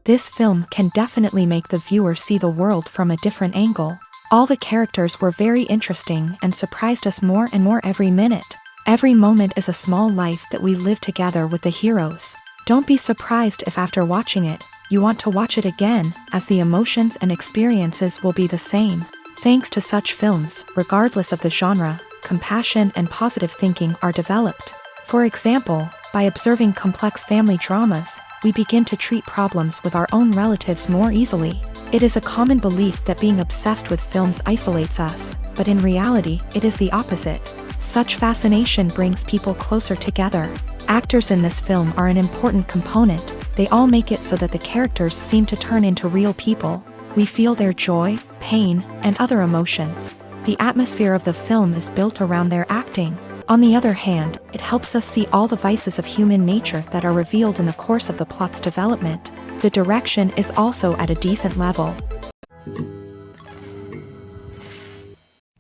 This film can definitely make the viewer see the world from a different angle. All the characters were very interesting and surprised us more and more every minute. Every moment is a small life that we live together with the heroes. Don't be surprised if after watching it, you want to watch it again, as the emotions and experiences will be the same. Thanks to such films, regardless of the genre, compassion and positive thinking are developed. For example, by observing complex family dramas, we begin to treat problems with our own relatives more easily. It is a common belief that being obsessed with films isolates us, but in reality, it is the opposite. Such fascination brings people closer together. Actors in this film are an important component. They all make it so that the characters seem to turn into real people. We feel their joy, pain, and other emotions. The atmosphere of the film is built around their acting. On the other hand, it helps us see all the vices of human nature that are revealed in the course of the plot's development. The direction is also at a decent level.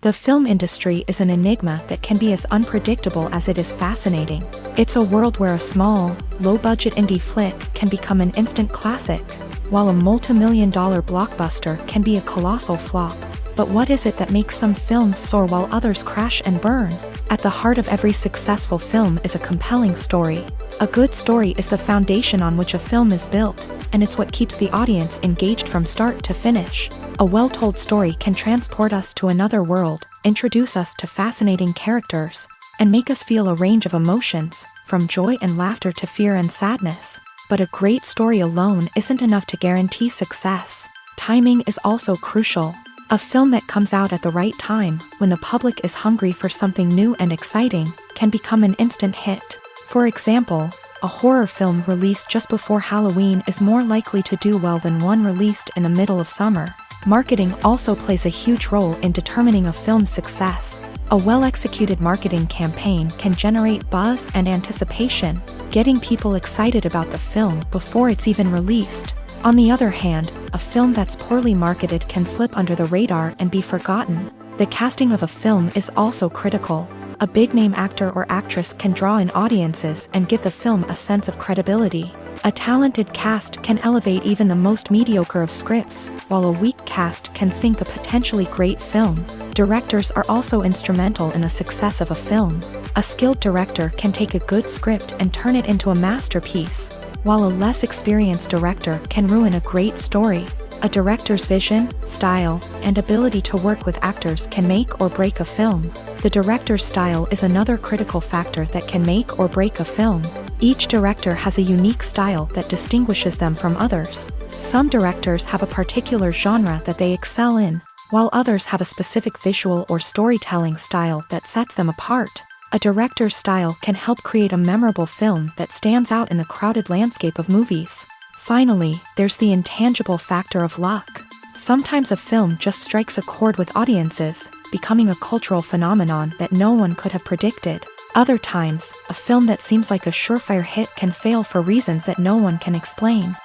The film industry is an enigma that can be as unpredictable as it is fascinating. It's a world where a small, low-budget indie flick can become an instant classic, while a multi-million-dollar blockbuster can be a colossal flop. But what is it that makes some films soar while others crash and burn? At the heart of every successful film is a compelling story. A good story is the foundation on which a film is built, and it's what keeps the audience engaged from start to finish. A well-told story can transport us to another world, introduce us to fascinating characters, and make us feel a range of emotions, from joy and laughter to fear and sadness. But a great story alone isn't enough to guarantee success. Timing is also crucial. A film that comes out at the right time, when the public is hungry for something new and exciting, can become an instant hit. For example, a horror film released just before Halloween is more likely to do well than one released in the middle of summer. Marketing also plays a huge role in determining a film's success. A well-executed marketing campaign can generate buzz and anticipation, getting people excited about the film before it's even released. On the other hand, a film that's poorly marketed can slip under the radar and be forgotten. The casting of a film is also critical. A big-name actor or actress can draw in audiences and give the film a sense of credibility. A talented cast can elevate even the most mediocre of scripts, while a weak cast can sink a potentially great film. Directors are also instrumental in the success of a film. A skilled director can take a good script and turn it into a masterpiece, while a less experienced director can ruin a great story. A director's vision, style, and ability to work with actors can make or break a film. The director's style is another critical factor that can make or break a film. Each director has a unique style that distinguishes them from others. Some directors have a particular genre that they excel in, while others have a specific visual or storytelling style that sets them apart. A director's style can help create a memorable film that stands out in the crowded landscape of movies. Finally, there's the intangible factor of luck. Sometimes a film just strikes a chord with audiences, becoming a cultural phenomenon that no one could have predicted. Other times, a film that seems like a surefire hit can fail for reasons that no one can explain.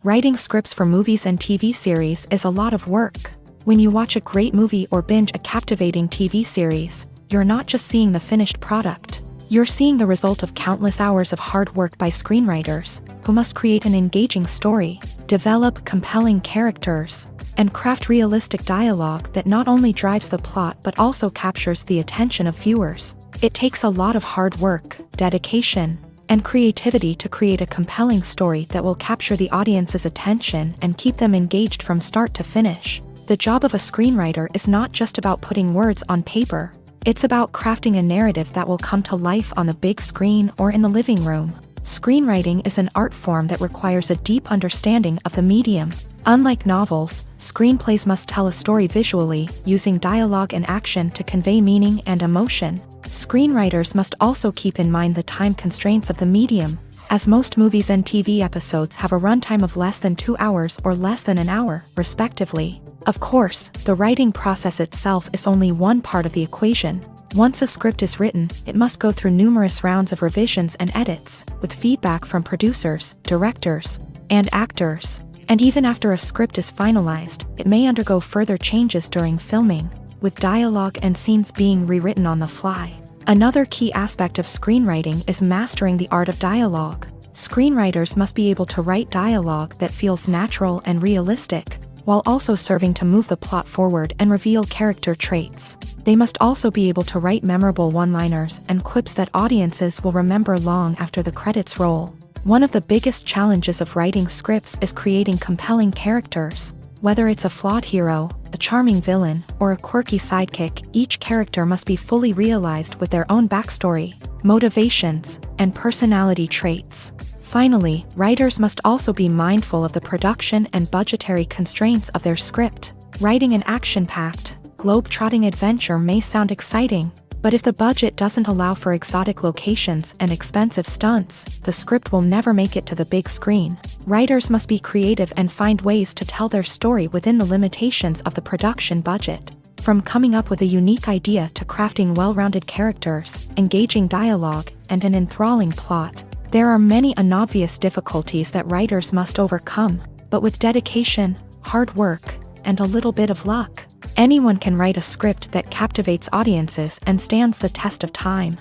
Writing scripts for movies and TV series is a lot of work. When you watch a great movie or binge a captivating TV series, you're not just seeing the finished product. You're seeing the result of countless hours of hard work by screenwriters, who must create an engaging story, develop compelling characters, and craft realistic dialogue that not only drives the plot but also captures the attention of viewers. It takes a lot of hard work, dedication, and creativity to create a compelling story that will capture the audience's attention and keep them engaged from start to finish. The job of a screenwriter is not just about putting words on paper. It's about crafting a narrative that will come to life on the big screen or in the living room. Screenwriting is an art form that requires a deep understanding of the medium. Unlike novels, screenplays must tell a story visually, using dialogue and action to convey meaning and emotion. Screenwriters must also keep in mind the time constraints of the medium, as most movies and TV episodes have a runtime of less than 2 hours or less than an hour, respectively. Of course, the writing process itself is only one part of the equation. Once a script is written, it must go through numerous rounds of revisions and edits, with feedback from producers, directors, and actors. And even after a script is finalized, it may undergo further changes during filming, with dialogue and scenes being rewritten on the fly. Another key aspect of screenwriting is mastering the art of dialogue. Screenwriters must be able to write dialogue that feels natural and realistic, while also serving to move the plot forward and reveal character traits. They must also be able to write memorable one-liners and quips that audiences will remember long after the credits roll. One of the biggest challenges of writing scripts is creating compelling characters. Whether it's a flawed hero, a charming villain, or a quirky sidekick, each character must be fully realized with their own backstory, motivations, and personality traits. Finally, writers must also be mindful of the production and budgetary constraints of their script. Writing an action-packed, globe-trotting adventure may sound exciting, but if the budget doesn't allow for exotic locations and expensive stunts, the script will never make it to the big screen. Writers must be creative and find ways to tell their story within the limitations of the production budget. From coming up with a unique idea to crafting well-rounded characters, engaging dialogue, and an enthralling plot, there are many unobvious difficulties that writers must overcome, but with dedication, hard work, and a little bit of luck, anyone can write a script that captivates audiences and stands the test of time.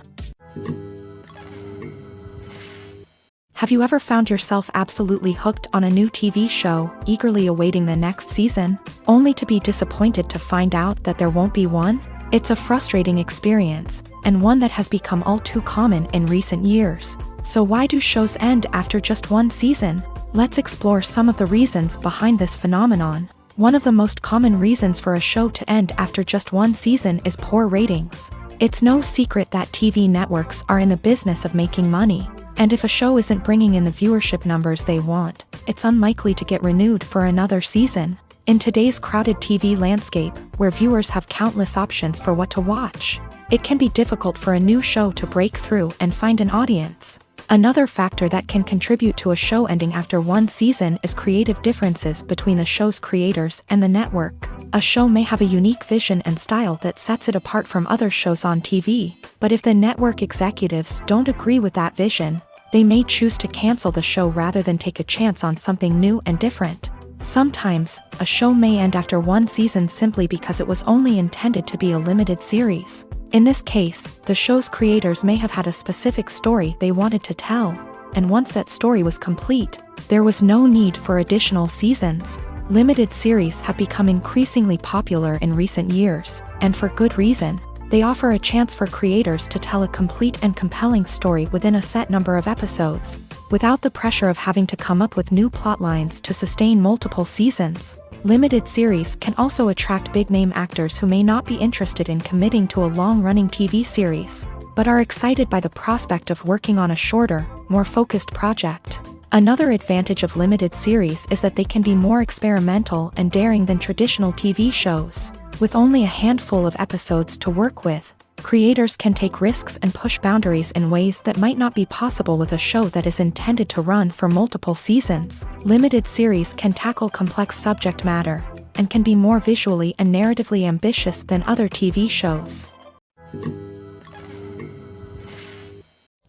Have you ever found yourself absolutely hooked on a new TV show, eagerly awaiting the next season, only to be disappointed to find out that there won't be one? It's a frustrating experience, and one that has become all too common in recent years. So why do shows end after just one season? Let's explore some of the reasons behind this phenomenon. One of the most common reasons for a show to end after just one season is poor ratings. It's no secret that TV networks are in the business of making money, and if a show isn't bringing in the viewership numbers they want, it's unlikely to get renewed for another season. In today's crowded TV landscape, where viewers have countless options for what to watch, it can be difficult for a new show to break through and find an audience. Another factor that can contribute to a show ending after one season is creative differences between the show's creators and the network. A show may have a unique vision and style that sets it apart from other shows on TV, but if the network executives don't agree with that vision, they may choose to cancel the show rather than take a chance on something new and different. Sometimes, a show may end after one season simply because it was only intended to be a limited series. In this case, the show's creators may have had a specific story they wanted to tell, and once that story was complete, there was no need for additional seasons. Limited series have become increasingly popular in recent years, and for good reason. They offer a chance for creators to tell a complete and compelling story within a set number of episodes, without the pressure of having to come up with new plotlines to sustain multiple seasons. Limited series can also attract big-name actors who may not be interested in committing to a long-running TV series, but are excited by the prospect of working on a shorter, more focused project. Another advantage of limited series is that they can be more experimental and daring than traditional TV shows. With only a handful of episodes to work with, creators can take risks and push boundaries in ways that might not be possible with a show that is intended to run for multiple seasons. Limited series can tackle complex subject matter, and can be more visually and narratively ambitious than other TV shows.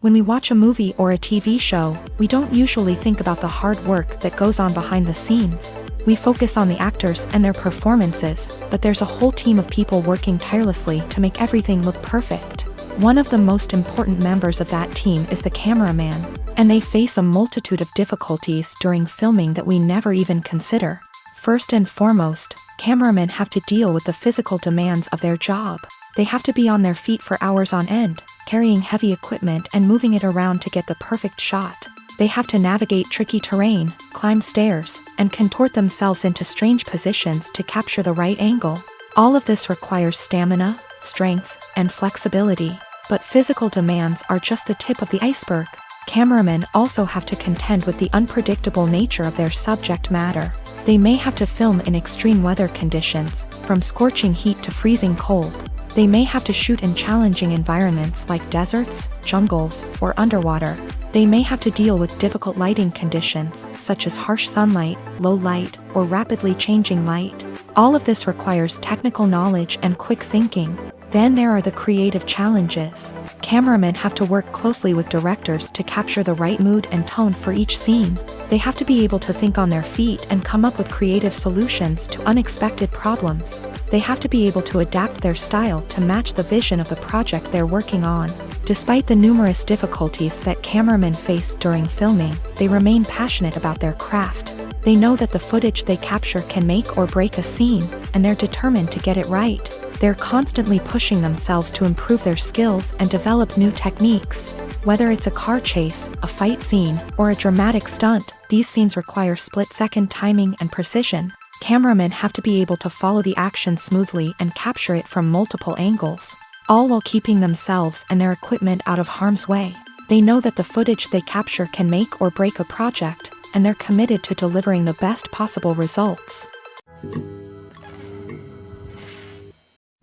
When we watch a movie or a TV show, we don't usually think about the hard work that goes on behind the scenes. We focus on the actors and their performances, but there's a whole team of people working tirelessly to make everything look perfect. One of the most important members of that team is the cameraman, and they face a multitude of difficulties during filming that we never even consider. First and foremost, cameramen have to deal with the physical demands of their job. They have to be on their feet for hours on end, carrying heavy equipment and moving it around to get the perfect shot. They have to navigate tricky terrain, climb stairs, and contort themselves into strange positions to capture the right angle. All of this requires stamina, strength, and flexibility. But physical demands are just the tip of the iceberg. Cameramen also have to contend with the unpredictable nature of their subject matter. They may have to film in extreme weather conditions, from scorching heat to freezing cold. They may have to shoot in challenging environments like deserts, jungles, or underwater. They may have to deal with difficult lighting conditions, such as harsh sunlight, low light, or rapidly changing light. All of this requires technical knowledge and quick thinking. Then there are the creative challenges. Cameramen have to work closely with directors to capture the right mood and tone for each scene. They have to be able to think on their feet and come up with creative solutions to unexpected problems. They have to be able to adapt their style to match the vision of the project they're working on. Despite the numerous difficulties that cameramen face during filming, they remain passionate about their craft. They know that the footage they capture can make or break a scene, and they're determined to get it right. They're constantly pushing themselves to improve their skills and develop new techniques. Whether it's a car chase, a fight scene, or a dramatic stunt, these scenes require split-second timing and precision. Cameramen have to be able to follow the action smoothly and capture it from multiple angles, all while keeping themselves and their equipment out of harm's way. They know that the footage they capture can make or break a project, and they're committed to delivering the best possible results.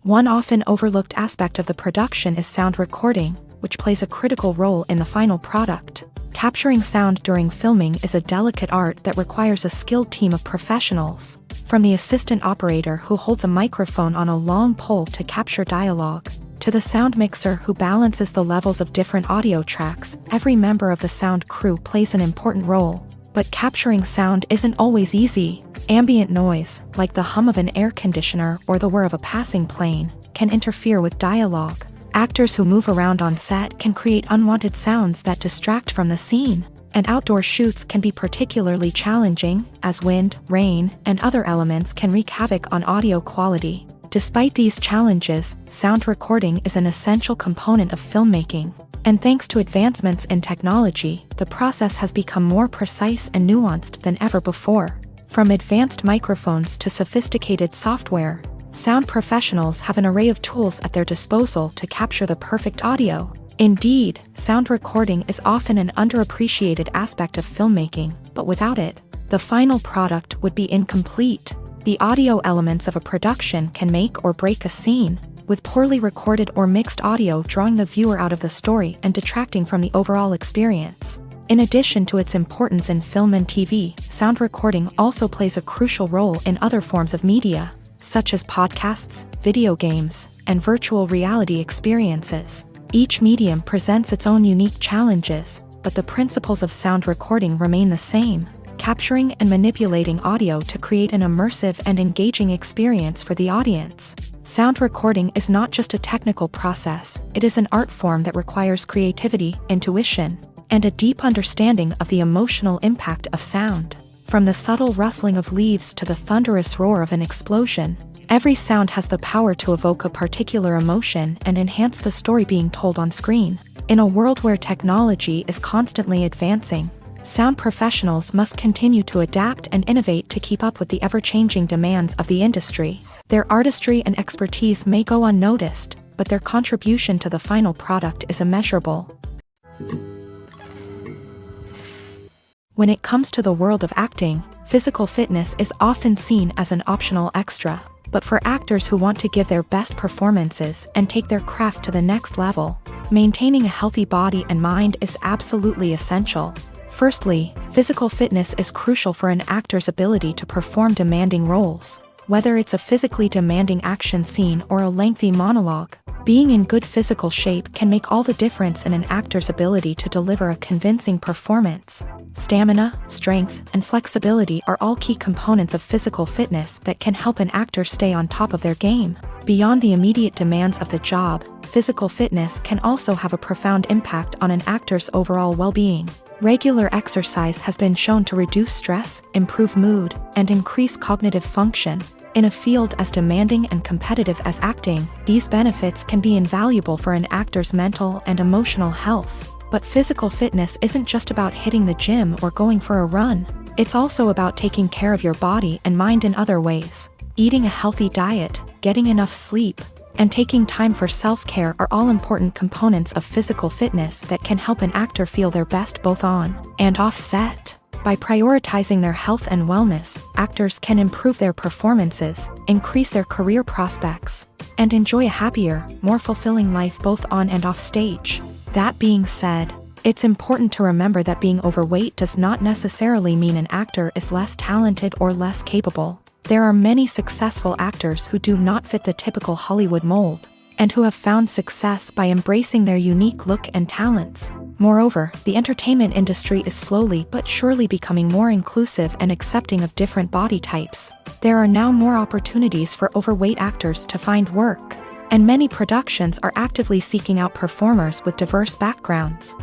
One often overlooked aspect of the production is sound recording, which plays a critical role in the final product. Capturing sound during filming is a delicate art that requires a skilled team of professionals. From the assistant operator who holds a microphone on a long pole to capture dialogue, to the sound mixer who balances the levels of different audio tracks, every member of the sound crew plays an important role. But capturing sound isn't always easy. Ambient noise, like the hum of an air conditioner or the whir of a passing plane, can interfere with dialogue. Actors who move around on set can create unwanted sounds that distract from the scene. And outdoor shoots can be particularly challenging, as wind, rain, and other elements can wreak havoc on audio quality. Despite these challenges, sound recording is an essential component of filmmaking. And thanks to advancements in technology, the process has become more precise and nuanced than ever before. From advanced microphones to sophisticated software, sound professionals have an array of tools at their disposal to capture the perfect audio. Indeed, sound recording is often an underappreciated aspect of filmmaking, but without it, the final product would be incomplete. The audio elements of a production can make or break a scene, with poorly recorded or mixed audio drawing the viewer out of the story and detracting from the overall experience. In addition to its importance in film and TV, sound recording also plays a crucial role in other forms of media, such as podcasts, video games, and virtual reality experiences. Each medium presents its own unique challenges, but the principles of sound recording remain the same: capturing and manipulating audio to create an immersive and engaging experience for the audience. Sound recording is not just a technical process, it is an art form that requires creativity, intuition, and a deep understanding of the emotional impact of sound. From the subtle rustling of leaves to the thunderous roar of an explosion, every sound has the power to evoke a particular emotion and enhance the story being told on screen. In a world where technology is constantly advancing, sound professionals must continue to adapt and innovate to keep up with the ever-changing demands of the industry. Their artistry and expertise may go unnoticed, but their contribution to the final product is immeasurable. When it comes to the world of acting, physical fitness is often seen as an optional extra. But for actors who want to give their best performances and take their craft to the next level, maintaining a healthy body and mind is absolutely essential. Firstly, physical fitness is crucial for an actor's ability to perform demanding roles. Whether it's a physically demanding action scene or a lengthy monologue, being in good physical shape can make all the difference in an actor's ability to deliver a convincing performance. Stamina, strength, and flexibility are all key components of physical fitness that can help an actor stay on top of their game. Beyond the immediate demands of the job, physical fitness can also have a profound impact on an actor's overall well-being. Regular exercise has been shown to reduce stress, improve mood, and increase cognitive function. In a field as demanding and competitive as acting, these benefits can be invaluable for an actor's mental and emotional health. But physical fitness isn't just about hitting the gym or going for a run. It's also about taking care of your body and mind in other ways. Eating a healthy diet, getting enough sleep, and taking time for self-care are all important components of physical fitness that can help an actor feel their best both on and off set. By prioritizing their health and wellness, actors can improve their performances, increase their career prospects, and enjoy a happier, more fulfilling life both on and off stage. That being said, it's important to remember that being overweight does not necessarily mean an actor is less talented or less capable. There are many successful actors who do not fit the typical Hollywood mold, and who have found success by embracing their unique look and talents. Moreover, the entertainment industry is slowly but surely becoming more inclusive and accepting of different body types. There are now more opportunities for overweight actors to find work. and many productions are actively seeking out performers with diverse backgrounds.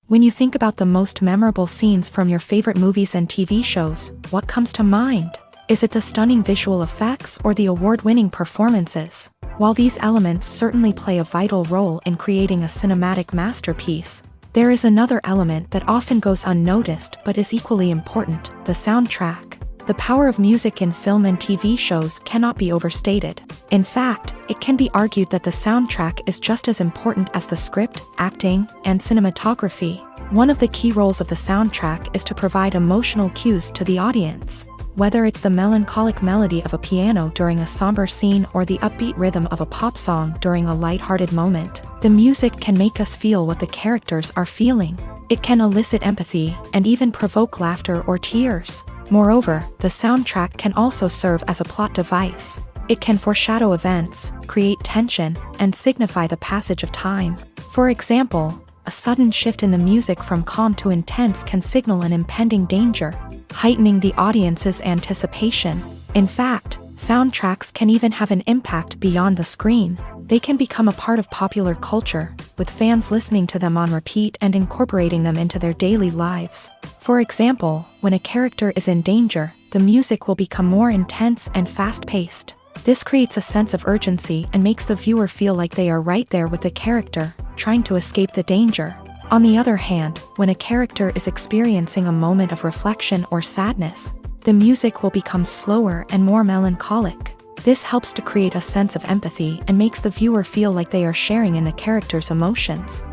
When you think about the most memorable scenes from your favorite movies and TV shows, what comes to mind? Is it the stunning visual effects or the award-winning performances? While these elements certainly play a vital role in creating a cinematic masterpiece, there is another element that often goes unnoticed but is equally important: the soundtrack. The power of music in film and TV shows cannot be overstated. In fact, it can be argued that the soundtrack is just as important as the script, acting, and cinematography. One of the key roles of the soundtrack is to provide emotional cues to the audience. Whether it's the melancholic melody of a piano during a somber scene or the upbeat rhythm of a pop song during a lighthearted moment, the music can make us feel what the characters are feeling. It can elicit empathy and even provoke laughter or tears. Moreover, the soundtrack can also serve as a plot device. It can foreshadow events, create tension, and signify the passage of time. For example, a sudden shift in the music from calm to intense can signal an impending danger, heightening the audience's anticipation. In fact, soundtracks can even have an impact beyond the screen. They can become a part of popular culture, with fans listening to them on repeat and incorporating them into their daily lives. For example, when a character is in danger, the music will become more intense and fast-paced. This creates a sense of urgency and makes the viewer feel like they are right there with the character, trying to escape the danger. On the other hand, when a character is experiencing a moment of reflection or sadness, the music will become slower and more melancholic. This helps to create a sense of empathy and makes the viewer feel like they are sharing in the character's emotions.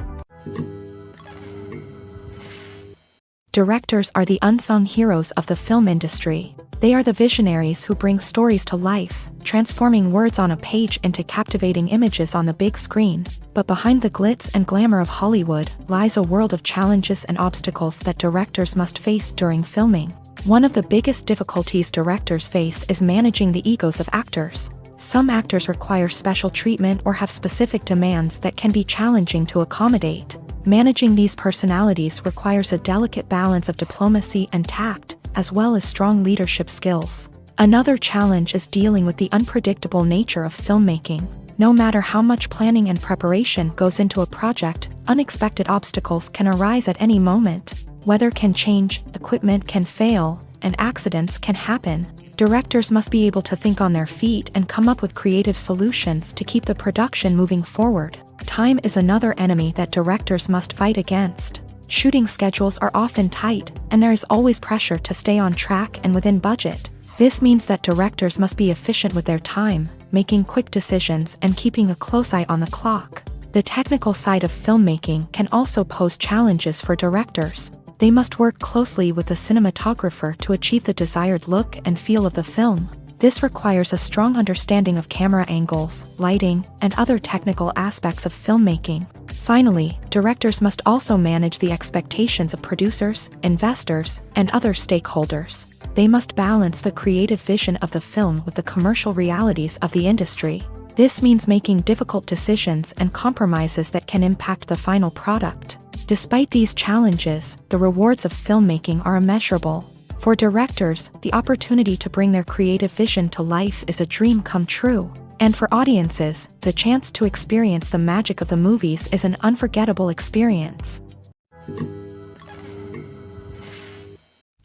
Directors are the unsung heroes of the film industry. They are the visionaries who bring stories to life, transforming words on a page into captivating images on the big screen. But behind the glitz and glamour of Hollywood lies a world of challenges and obstacles that directors must face during filming. One of the biggest difficulties directors face is managing the egos of actors. Some actors require special treatment or have specific demands that can be challenging to accommodate. Managing these personalities requires a delicate balance of diplomacy and tact, as well as strong leadership skills. Another challenge is dealing with the unpredictable nature of filmmaking. No matter how much planning and preparation goes into a project, unexpected obstacles can arise at any moment. Weather can change, equipment can fail, and accidents can happen. Directors must be able to think on their feet and come up with creative solutions to keep the production moving forward. Time is another enemy that directors must fight against. Shooting schedules are often tight, and there is always pressure to stay on track and within budget. This means that directors must be efficient with their time, making quick decisions and keeping a close eye on the clock. The technical side of filmmaking can also pose challenges for directors. They must work closely with the cinematographer to achieve the desired look and feel of the film. This requires a strong understanding of camera angles, lighting, and other technical aspects of filmmaking. Finally, directors must also manage the expectations of producers, investors, and other stakeholders. They must balance the creative vision of the film with the commercial realities of the industry. This means making difficult decisions and compromises that can impact the final product. Despite these challenges, the rewards of filmmaking are immeasurable. For directors, the opportunity to bring their creative vision to life is a dream come true. And for audiences, the chance to experience the magic of the movies is an unforgettable experience.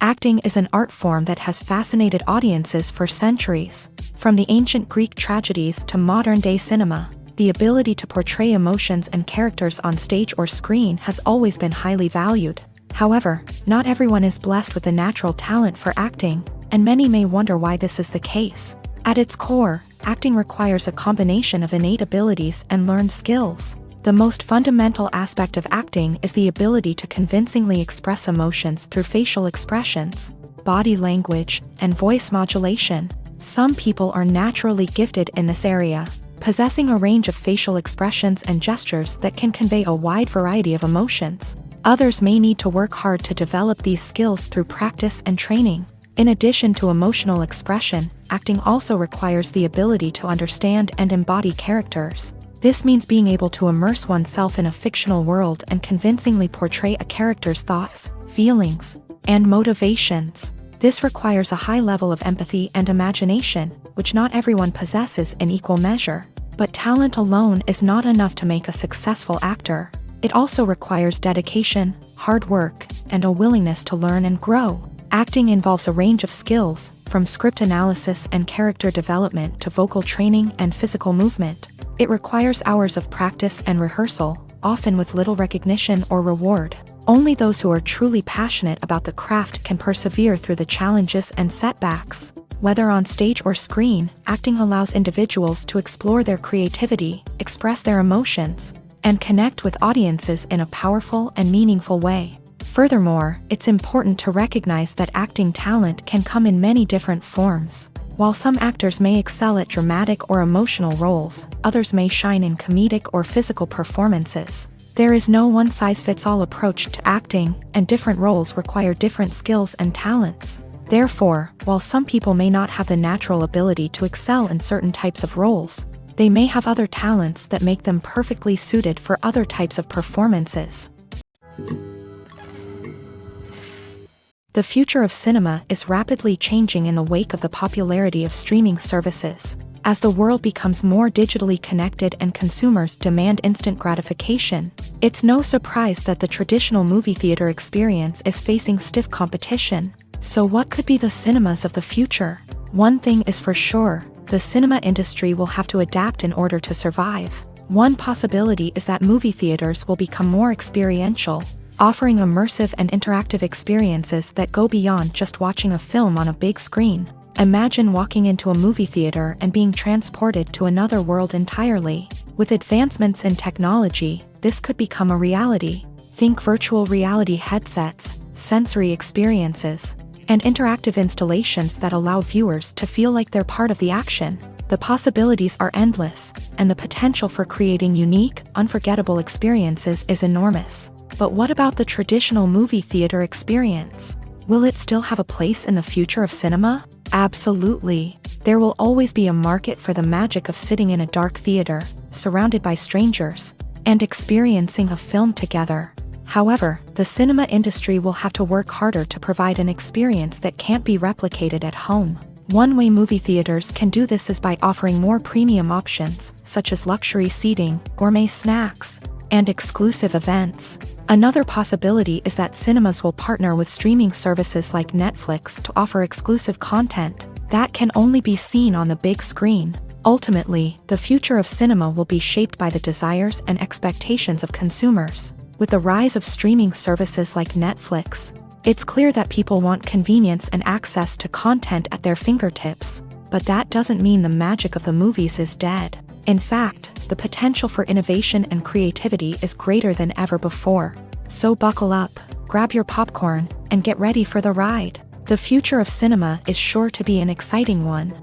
Acting is an art form that has fascinated audiences for centuries. From the ancient Greek tragedies to modern-day cinema, the ability to portray emotions and characters on stage or screen has always been highly valued. However, not everyone is blessed with a natural talent for acting, and many may wonder why this is the case. At its core, acting requires a combination of innate abilities and learned skills. The most fundamental aspect of acting is the ability to convincingly express emotions through facial expressions, body language, and voice modulation. Some people are naturally gifted in this area, possessing a range of facial expressions and gestures that can convey a wide variety of emotions. Others may need to work hard to develop these skills through practice and training. In addition to emotional expression, acting also requires the ability to understand and embody characters. This means being able to immerse oneself in a fictional world and convincingly portray a character's thoughts, feelings, and motivations. This requires a high level of empathy and imagination, which not everyone possesses in equal measure. But talent alone is not enough to make a successful actor. It also requires dedication, hard work, and a willingness to learn and grow. Acting involves a range of skills, from script analysis and character development to vocal training and physical movement. It requires hours of practice and rehearsal, often with little recognition or reward. Only those who are truly passionate about the craft can persevere through the challenges and setbacks. Whether on stage or screen, acting allows individuals to explore their creativity, express their emotions, and connect with audiences in a powerful and meaningful way. Furthermore, it's important to recognize that acting talent can come in many different forms. While some actors may excel at dramatic or emotional roles, others may shine in comedic or physical performances. There is no one-size-fits-all approach to acting, and different roles require different skills and talents. Therefore, while some people may not have the natural ability to excel in certain types of roles, they may have other talents that make them perfectly suited for other types of performances. The future of cinema is rapidly changing in the wake of the popularity of streaming services. As the world becomes more digitally connected and consumers demand instant gratification, it's no surprise that the traditional movie theater experience is facing stiff competition. So what could be the cinemas of the future? One thing is for sure, the cinema industry will have to adapt in order to survive. One possibility is that movie theaters will become more experiential, offering immersive and interactive experiences that go beyond just watching a film on a big screen. Imagine walking into a movie theater and being transported to another world entirely. With advancements in technology, this could become a reality. Think virtual reality headsets, sensory experiences, and interactive installations that allow viewers to feel like they're part of the action. The possibilities are endless, and the potential for creating unique, unforgettable experiences is enormous. But what about the traditional movie theater experience? Will it still have a place in the future of cinema? Absolutely. There will always be a market for the magic of sitting in a dark theater, surrounded by strangers, and experiencing a film together. However, the cinema industry will have to work harder to provide an experience that can't be replicated at home. One way movie theaters can do this is by offering more premium options, such as luxury seating, gourmet snacks, and exclusive events. Another possibility is that cinemas will partner with streaming services like Netflix to offer exclusive content that can only be seen on the big screen. Ultimately, the future of cinema will be shaped by the desires and expectations of consumers. With the rise of streaming services like Netflix, it's clear that people want convenience and access to content at their fingertips. But that doesn't mean the magic of the movies is dead. In fact, the potential for innovation and creativity is greater than ever before. So buckle up, grab your popcorn, and get ready for the ride. The future of cinema is sure to be an exciting one.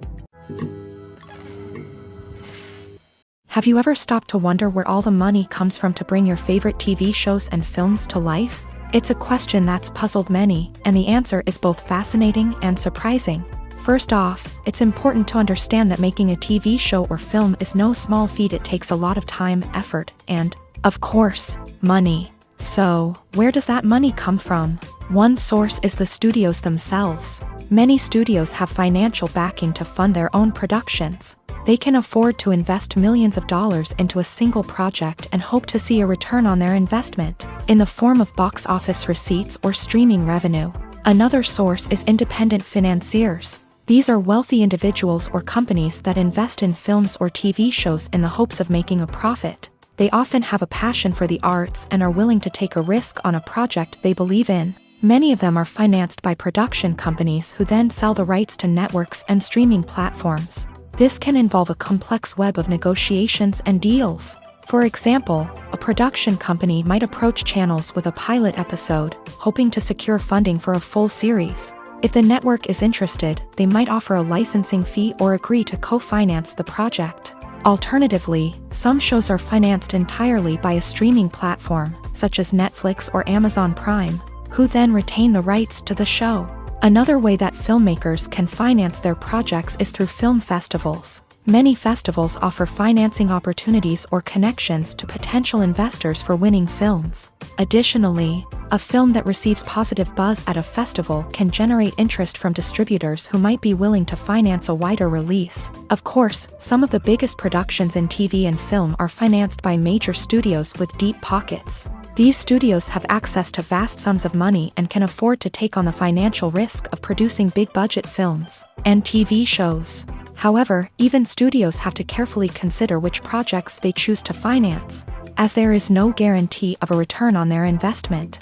Have you ever stopped to wonder where all the money comes from to bring your favorite TV shows and films to life? It's a question that's puzzled many, and the answer is both fascinating and surprising. First off, it's important to understand that making a TV show or film is no small feat. It takes a lot of time, effort, and, of course, money. So, where does that money come from? One source is the studios themselves. Many studios have financial backing to fund their own productions. They can afford to invest millions of dollars into a single project and hope to see a return on their investment, in the form of box office receipts or streaming revenue. Another source is independent financiers. These are wealthy individuals or companies that invest in films or TV shows in the hopes of making a profit. They often have a passion for the arts and are willing to take a risk on a project they believe in. Many of them are financed by production companies who then sell the rights to networks and streaming platforms. This can involve a complex web of negotiations and deals. For example, a production company might approach channels with a pilot episode, hoping to secure funding for a full series. If the network is interested, they might offer a licensing fee or agree to co-finance the project. Alternatively, some shows are financed entirely by a streaming platform, such as Netflix or Amazon Prime, who then retain the rights to the show. Another way that filmmakers can finance their projects is through film festivals. Many festivals offer financing opportunities or connections to potential investors for winning films. Additionally, a film that receives positive buzz at a festival can generate interest from distributors who might be willing to finance a wider release. Of course, some of the biggest productions in TV and film are financed by major studios with deep pockets. These studios have access to vast sums of money and can afford to take on the financial risk of producing big-budget films and TV shows. However, even studios have to carefully consider which projects they choose to finance, as there is no guarantee of a return on their investment.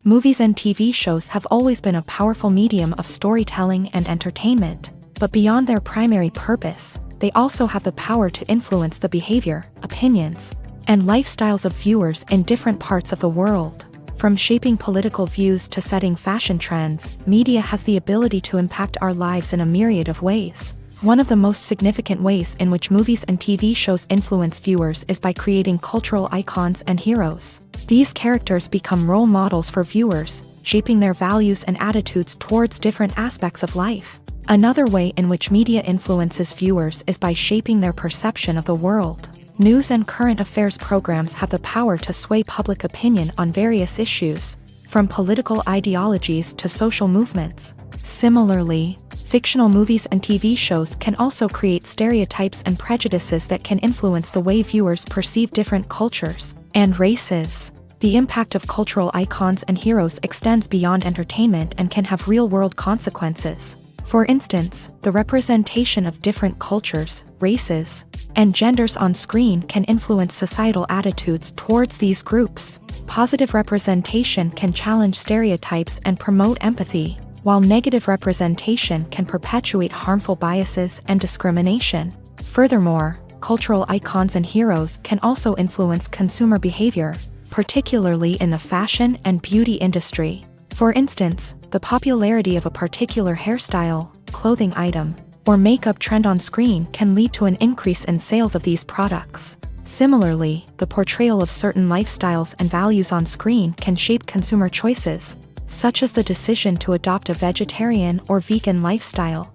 Movies and TV shows have always been a powerful medium of storytelling and entertainment, but beyond their primary purpose, they also have the power to influence the behavior, opinions, and lifestyles of viewers in different parts of the world. From shaping political views to setting fashion trends, media has the ability to impact our lives in a myriad of ways. One of the most significant ways in which movies and TV shows influence viewers is by creating cultural icons and heroes. These characters become role models for viewers, shaping their values and attitudes towards different aspects of life. Another way in which media influences viewers is by shaping their perception of the world. News and current affairs programs have the power to sway public opinion on various issues, from political ideologies to social movements. Similarly, fictional movies and TV shows can also create stereotypes and prejudices that can influence the way viewers perceive different cultures and races. The impact of cultural icons and heroes extends beyond entertainment and can have real-world consequences. For instance, the representation of different cultures, races, and genders on screen can influence societal attitudes towards these groups. Positive representation can challenge stereotypes and promote empathy, while negative representation can perpetuate harmful biases and discrimination. Furthermore, cultural icons and heroes can also influence consumer behavior, particularly in the fashion and beauty industry. For instance, the popularity of a particular hairstyle, clothing item, or makeup trend on screen can lead to an increase in sales of these products. Similarly, the portrayal of certain lifestyles and values on screen can shape consumer choices, such as the decision to adopt a vegetarian or vegan lifestyle.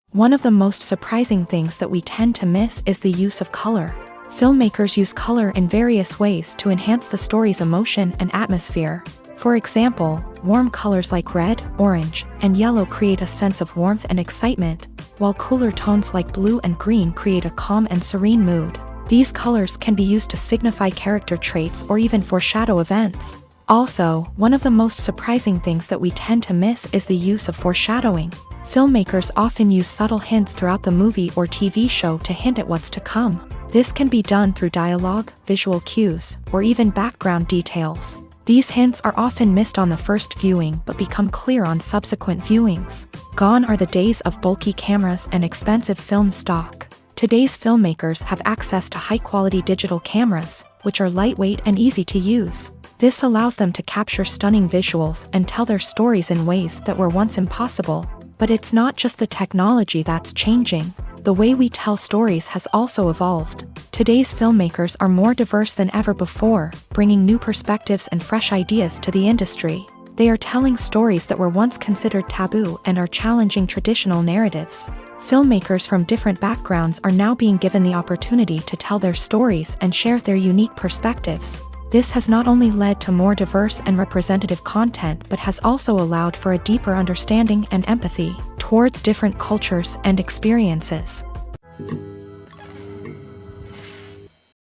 One of the most surprising things that we tend to miss is the use of color. Filmmakers use color in various ways to enhance the story's emotion and atmosphere. For example, warm colors like red, orange, and yellow create a sense of warmth and excitement, while cooler tones like blue and green create a calm and serene mood. These colors can be used to signify character traits or even foreshadow events. Also, one of the most surprising things that we tend to miss is the use of foreshadowing. Filmmakers often use subtle hints throughout the movie or TV show to hint at what's to come. This can be done through dialogue, visual cues, or even background details. These hints are often missed on the first viewing but become clear on subsequent viewings. Gone are the days of bulky cameras and expensive film stock. Today's filmmakers have access to high-quality digital cameras, which are lightweight and easy to use. This allows them to capture stunning visuals and tell their stories in ways that were once impossible. But it's not just the technology that's changing. The way we tell stories has also evolved. Today's filmmakers are more diverse than ever before, bringing new perspectives and fresh ideas to the industry. They are telling stories that were once considered taboo and are challenging traditional narratives. Filmmakers from different backgrounds are now being given the opportunity to tell their stories and share their unique perspectives. This has not only led to more diverse and representative content but has also allowed for a deeper understanding and empathy towards different cultures and experiences.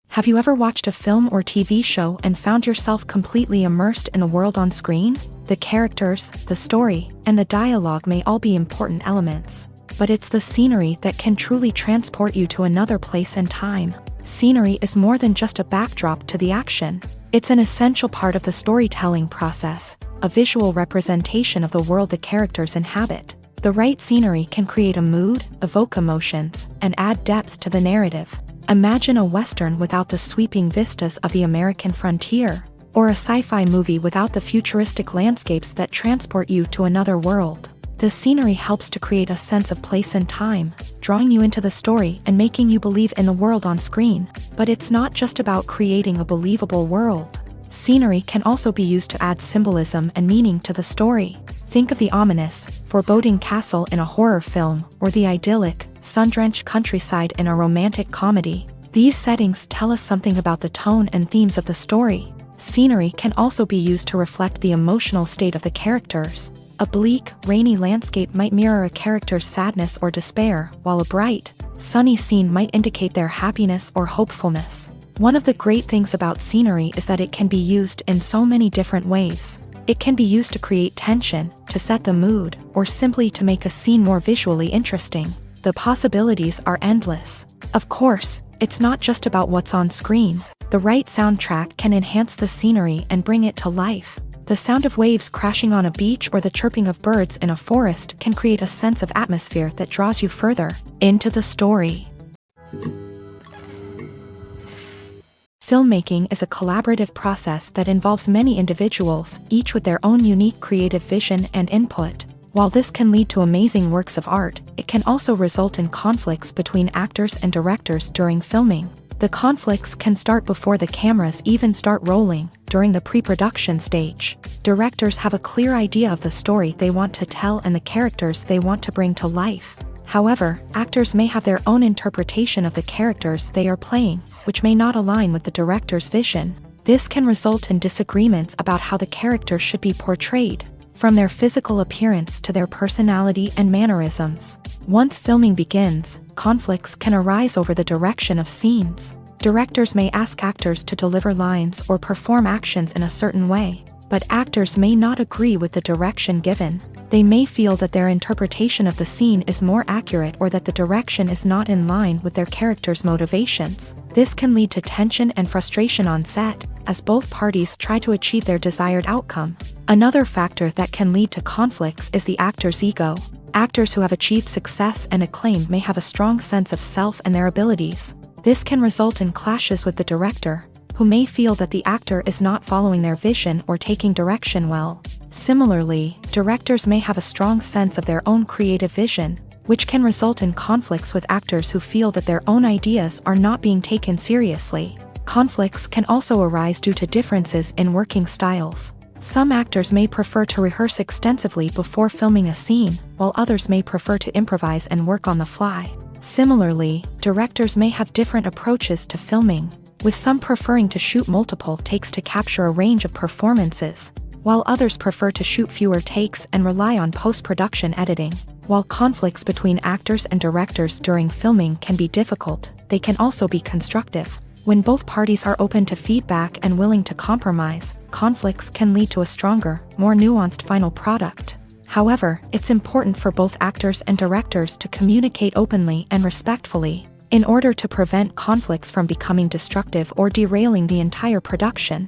Have you ever watched a film or TV show and found yourself completely immersed in the world on screen? The characters, the story, and the dialogue may all be important elements, but it's the scenery that can truly transport you to another place and time. Scenery is more than just a backdrop to the action. It's an essential part of the storytelling process, a visual representation of the world the characters inhabit. The right scenery can create a mood, evoke emotions, and add depth to the narrative. Imagine a Western without the sweeping vistas of the American frontier, or a sci-fi movie without the futuristic landscapes that transport you to another world. The scenery helps to create a sense of place and time, drawing you into the story and making you believe in the world on screen. But it's not just about creating a believable world. Scenery can also be used to add symbolism and meaning to the story. Think of the ominous, foreboding castle in a horror film, or the idyllic, sun-drenched countryside in a romantic comedy. These settings tell us something about the tone and themes of the story. Scenery can also be used to reflect the emotional state of the characters. A bleak, rainy landscape might mirror a character's sadness or despair, while a bright, sunny scene might indicate their happiness or hopefulness. One of the great things about scenery is that it can be used in so many different ways. It can be used to create tension, to set the mood, or simply to make a scene more visually interesting. The possibilities are endless. Of course, it's not just about what's on screen. The right soundtrack can enhance the scenery and bring it to life. The sound of waves crashing on a beach or the chirping of birds in a forest can create a sense of atmosphere that draws you further into the story. Filmmaking is a collaborative process that involves many individuals, each with their own unique creative vision and input. While this can lead to amazing works of art, it can also result in conflicts between actors and directors during filming. The conflicts can start before the cameras even start rolling, during the pre-production stage. Directors have a clear idea of the story they want to tell and the characters they want to bring to life. However, actors may have their own interpretation of the characters they are playing, which may not align with the director's vision. This can result in disagreements about how the character should be portrayed, from their physical appearance to their personality and mannerisms. Once filming begins, conflicts can arise over the direction of scenes. Directors may ask actors to deliver lines or perform actions in a certain way, but actors may not agree with the direction given. They may feel that their interpretation of the scene is more accurate or that the direction is not in line with their character's motivations. This can lead to tension and frustration on set, as both parties try to achieve their desired outcome. Another factor that can lead to conflicts is the actor's ego. Actors who have achieved success and acclaim may have a strong sense of self and their abilities. This can result in clashes with the director, who may feel that the actor is not following their vision or taking direction well. Similarly, directors may have a strong sense of their own creative vision, which can result in conflicts with actors who feel that their own ideas are not being taken seriously. Conflicts can also arise due to differences in working styles. Some actors may prefer to rehearse extensively before filming a scene, while others may prefer to improvise and work on the fly. Similarly, directors may have different approaches to filming, with some preferring to shoot multiple takes to capture a range of performances, while others prefer to shoot fewer takes and rely on post-production editing. While conflicts between actors and directors during filming can be difficult, they can also be constructive. When both parties are open to feedback and willing to compromise, conflicts can lead to a stronger, more nuanced final product. However, it's important for both actors and directors to communicate openly and respectfully, in order to prevent conflicts from becoming destructive or derailing the entire production.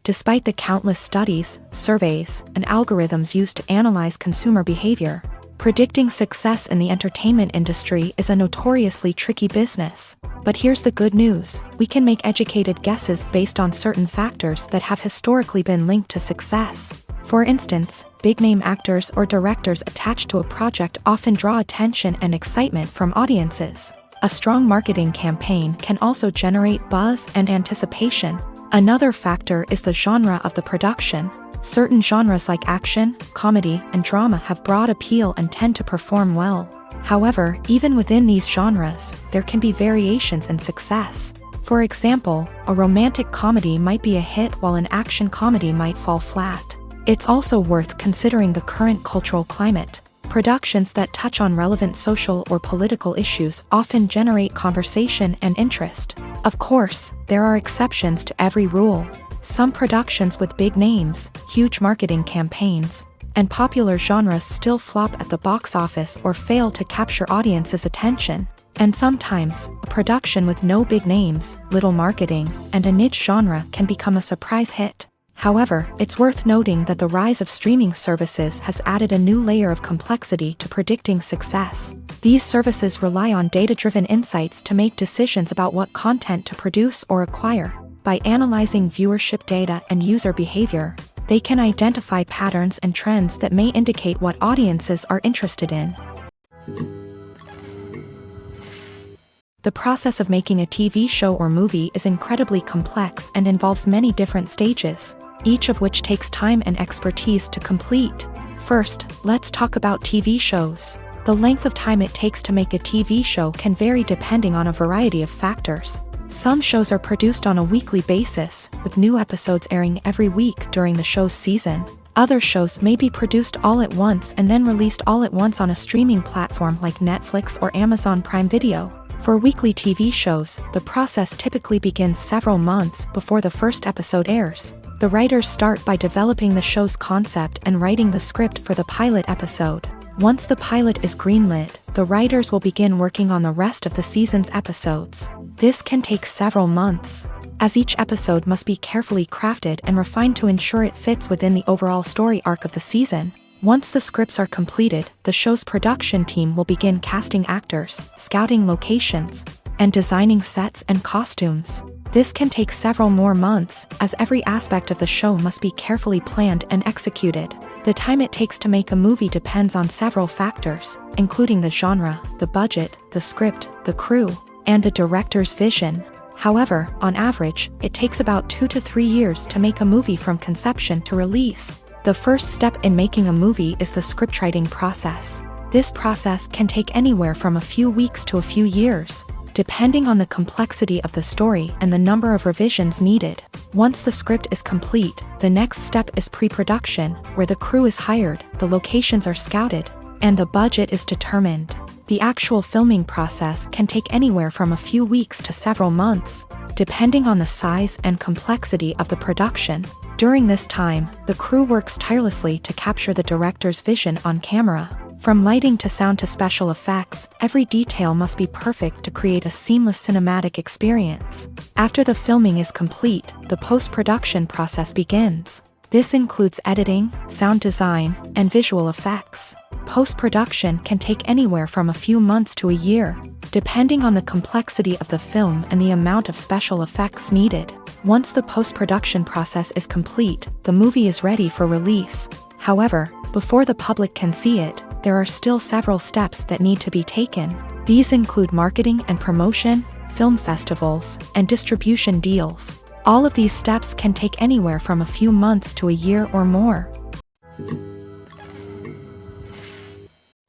Despite the countless studies, surveys, and algorithms used to analyze consumer behavior, predicting success in the entertainment industry is a notoriously tricky business. But here's the good news: we can make educated guesses based on certain factors that have historically been linked to success. For instance, big-name actors or directors attached to a project often draw attention and excitement from audiences. A strong marketing campaign can also generate buzz and anticipation. Another factor is the genre of the production. Certain genres like action, comedy, and drama have broad appeal and tend to perform well. However, even within these genres, there can be variations in success. For example, a romantic comedy might be a hit while an action comedy might fall flat. It's also worth considering the current cultural climate. Productions that touch on relevant social or political issues often generate conversation and interest. Of course, there are exceptions to every rule. Some productions with big names, huge marketing campaigns, and popular genres still flop at the box office or fail to capture audiences' attention. And sometimes, a production with no big names, little marketing, and a niche genre can become a surprise hit. However, it's worth noting that the rise of streaming services has added a new layer of complexity to predicting success. These services rely on data-driven insights to make decisions about what content to produce or acquire. By analyzing viewership data and user behavior, they can identify patterns and trends that may indicate what audiences are interested in. The process of making a TV show or movie is incredibly complex and involves many different stages, each of which takes time and expertise to complete. First, let's talk about TV shows. The length of time it takes to make a TV show can vary depending on a variety of factors. Some shows are produced on a weekly basis, with new episodes airing every week during the show's season. Other shows may be produced all at once and then released all at once on a streaming platform like Netflix or Amazon Prime Video. For weekly TV shows, the process typically begins several months before the first episode airs. The writers start by developing the show's concept and writing the script for the pilot episode. Once the pilot is greenlit, the writers will begin working on the rest of the season's episodes. This can take several months, as each episode must be carefully crafted and refined to ensure it fits within the overall story arc of the season. Once the scripts are completed, the show's production team will begin casting actors, scouting locations, and designing sets and costumes. This can take several more months, as every aspect of the show must be carefully planned and executed. The time it takes to make a movie depends on several factors, including the genre, the budget, the script, the crew, and the director's vision. However, on average, it takes about 2 to 3 years to make a movie from conception to release. The first step in making a movie is the scriptwriting process. This process can take anywhere from a few weeks to a few years, depending on the complexity of the story and the number of revisions needed. Once the script is complete, the next step is pre-production, where the crew is hired, the locations are scouted, and the budget is determined. The actual filming process can take anywhere from a few weeks to several months, depending on the size and complexity of the production. During this time, the crew works tirelessly to capture the director's vision on camera. From lighting to sound to special effects, every detail must be perfect to create a seamless cinematic experience. After the filming is complete, the post-production process begins. This includes editing, sound design, and visual effects. Post-production can take anywhere from a few months to a year, depending on the complexity of the film and the amount of special effects needed. Once the post-production process is complete, the movie is ready for release. However, before the public can see it, there are still several steps that need to be taken. These include marketing and promotion, film festivals, and distribution deals. All of these steps can take anywhere from a few months to a year or more.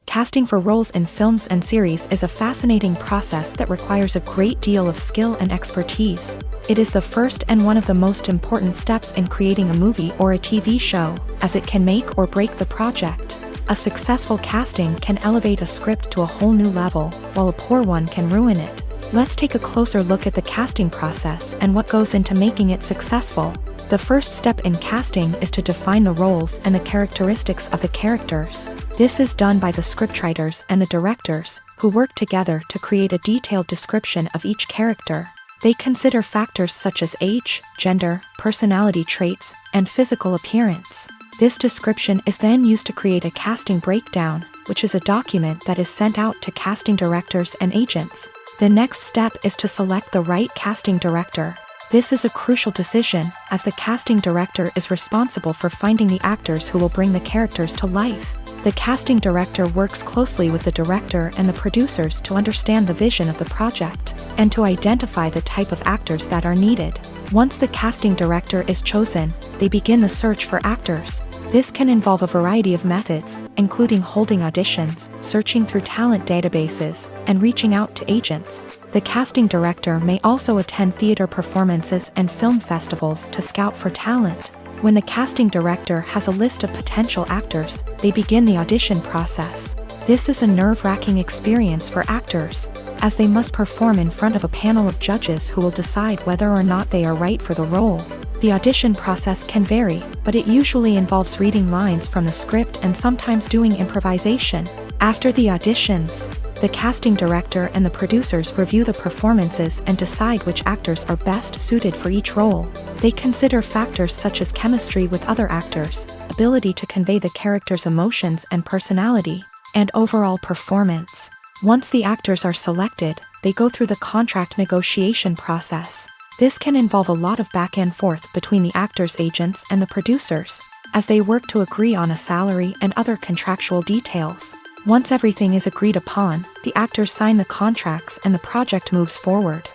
Casting for roles in films and series is a fascinating process that requires a great deal of skill and expertise. It is the first and one of the most important steps in creating a movie or a TV show, as it can make or break the project. A successful casting can elevate a script to a whole new level, while a poor one can ruin it. Let's take a closer look at the casting process and what goes into making it successful. The first step in casting is to define the roles and the characteristics of the characters. This is done by the scriptwriters and the directors, who work together to create a detailed description of each character. They consider factors such as age, gender, personality traits, and physical appearance. This description is then used to create a casting breakdown, which is a document that is sent out to casting directors and agents. The next step is to select the right casting director. This is a crucial decision, as the casting director is responsible for finding the actors who will bring the characters to life. The casting director works closely with the director and the producers to understand the vision of the project, and to identify the type of actors that are needed. Once the casting director is chosen, they begin the search for actors. This can involve a variety of methods, including holding auditions, searching through talent databases, and reaching out to agents. The casting director may also attend theater performances and film festivals to scout for talent. When the casting director has a list of potential actors, they begin the audition process. This is a nerve-wracking experience for actors, as they must perform in front of a panel of judges who will decide whether or not they are right for the role. The audition process can vary, but it usually involves reading lines from the script and sometimes doing improvisation. After the auditions, the casting director and the producers review the performances and decide which actors are best suited for each role. They consider factors such as chemistry with other actors, ability to convey the character's emotions and personality, and overall performance. Once the actors are selected, they go through the contract negotiation process. This can involve a lot of back and forth between the actors' agents and the producers, as they work to agree on a salary and other contractual details. Once everything is agreed upon, the actors sign the contracts and the project moves forward.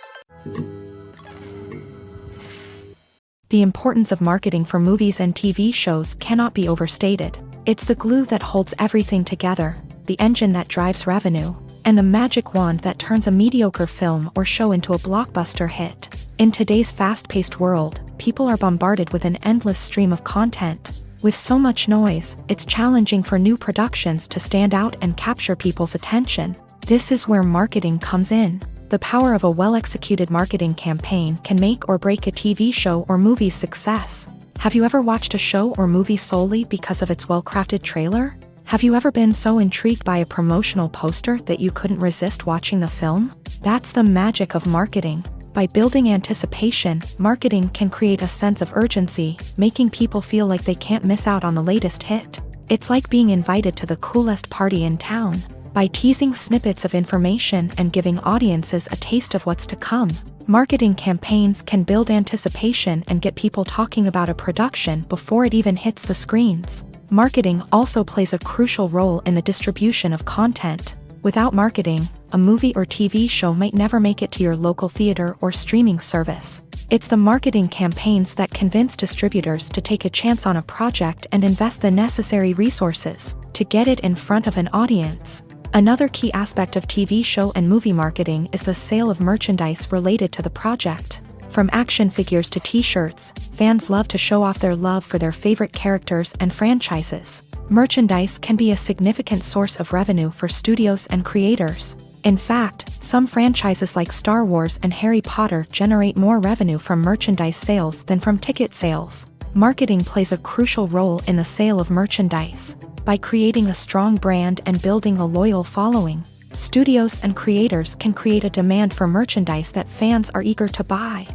The importance of marketing for movies and TV shows cannot be overstated. It's the glue that holds everything together, the engine that drives revenue, and the magic wand that turns a mediocre film or show into a blockbuster hit. In today's fast-paced world, people are bombarded with an endless stream of content. With so much noise, it's challenging for new productions to stand out and capture people's attention. This is where marketing comes in. The power of a well-executed marketing campaign can make or break a TV show or movie's success. Have you ever watched a show or movie solely because of its well-crafted trailer? Have you ever been so intrigued by a promotional poster that you couldn't resist watching the film? That's the magic of marketing. By building anticipation, marketing can create a sense of urgency, making people feel like they can't miss out on the latest hit. It's like being invited to the coolest party in town. By teasing snippets of information and giving audiences a taste of what's to come, marketing campaigns can build anticipation and get people talking about a production before it even hits the screens. Marketing also plays a crucial role in the distribution of content. Without marketing, a movie or TV show might never make it to your local theater or streaming service. It's the marketing campaigns that convince distributors to take a chance on a project and invest the necessary resources to get it in front of an audience. Another key aspect of TV show and movie marketing is the sale of merchandise related to the project. From action figures to t-shirts, fans love to show off their love for their favorite characters and franchises. Merchandise can be a significant source of revenue for studios and creators. In fact, some franchises like Star Wars and Harry Potter generate more revenue from merchandise sales than from ticket sales. Marketing plays a crucial role in the sale of merchandise. By creating a strong brand and building a loyal following, studios and creators can create a demand for merchandise that fans are eager to buy.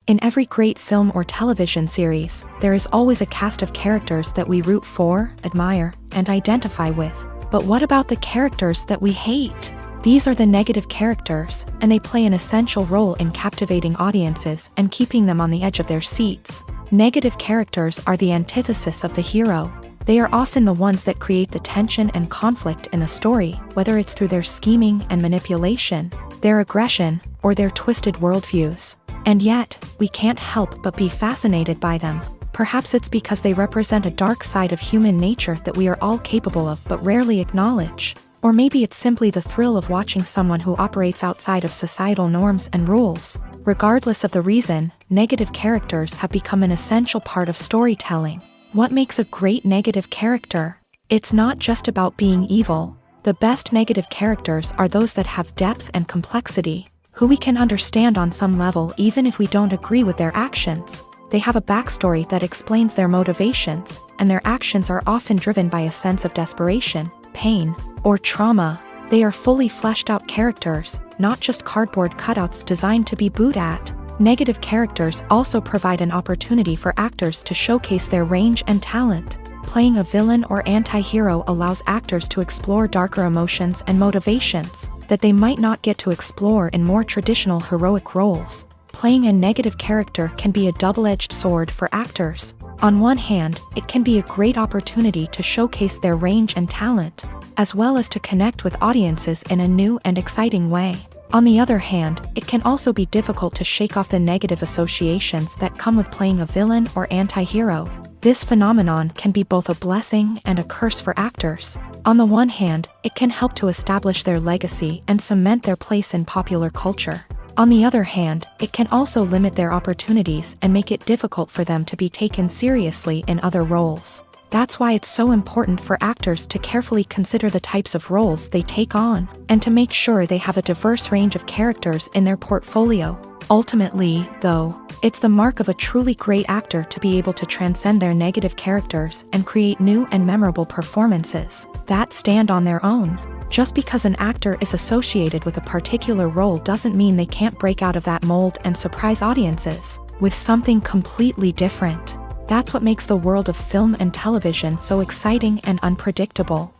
In every great film or television series, there is always a cast of characters that we root for, admire, and identify with. But what about the characters that we hate? These are the negative characters, and they play an essential role in captivating audiences and keeping them on the edge of their seats. Negative characters are the antithesis of the hero. They are often the ones that create the tension and conflict in the story, whether it's through their scheming and manipulation, their aggression, or their twisted worldviews. And yet, we can't help but be fascinated by them. Perhaps it's because they represent a dark side of human nature that we are all capable of but rarely acknowledge. Or maybe it's simply the thrill of watching someone who operates outside of societal norms and rules. Regardless of the reason, negative characters have become an essential part of storytelling. What makes a great negative character? It's not just about being evil. The best negative characters are those that have depth and complexity, who we can understand on some level even if we don't agree with their actions. They have a backstory that explains their motivations, and their actions are often driven by a sense of desperation, pain, or trauma. They are fully fleshed out characters, not just cardboard cutouts designed to be booed at. Negative characters also provide an opportunity for actors to showcase their range and talent. Playing a villain or anti-hero allows actors to explore darker emotions and motivations that they might not get to explore in more traditional heroic roles. Playing a negative character can be a double-edged sword for actors. On one hand, it can be a great opportunity to showcase their range and talent, as well as to connect with audiences in a new and exciting way. On the other hand, it can also be difficult to shake off the negative associations that come with playing a villain or anti-hero. This phenomenon can be both a blessing and a curse for actors. On the one hand, it can help to establish their legacy and cement their place in popular culture. On the other hand, it can also limit their opportunities and make it difficult for them to be taken seriously in other roles. That's why it's so important for actors to carefully consider the types of roles they take on, and to make sure they have a diverse range of characters in their portfolio. Ultimately, though, it's the mark of a truly great actor to be able to transcend their negative characters and create new and memorable performances that stand on their own. Just because an actor is associated with a particular role doesn't mean they can't break out of that mold and surprise audiences with something completely different. That's what makes the world of film and television so exciting and unpredictable.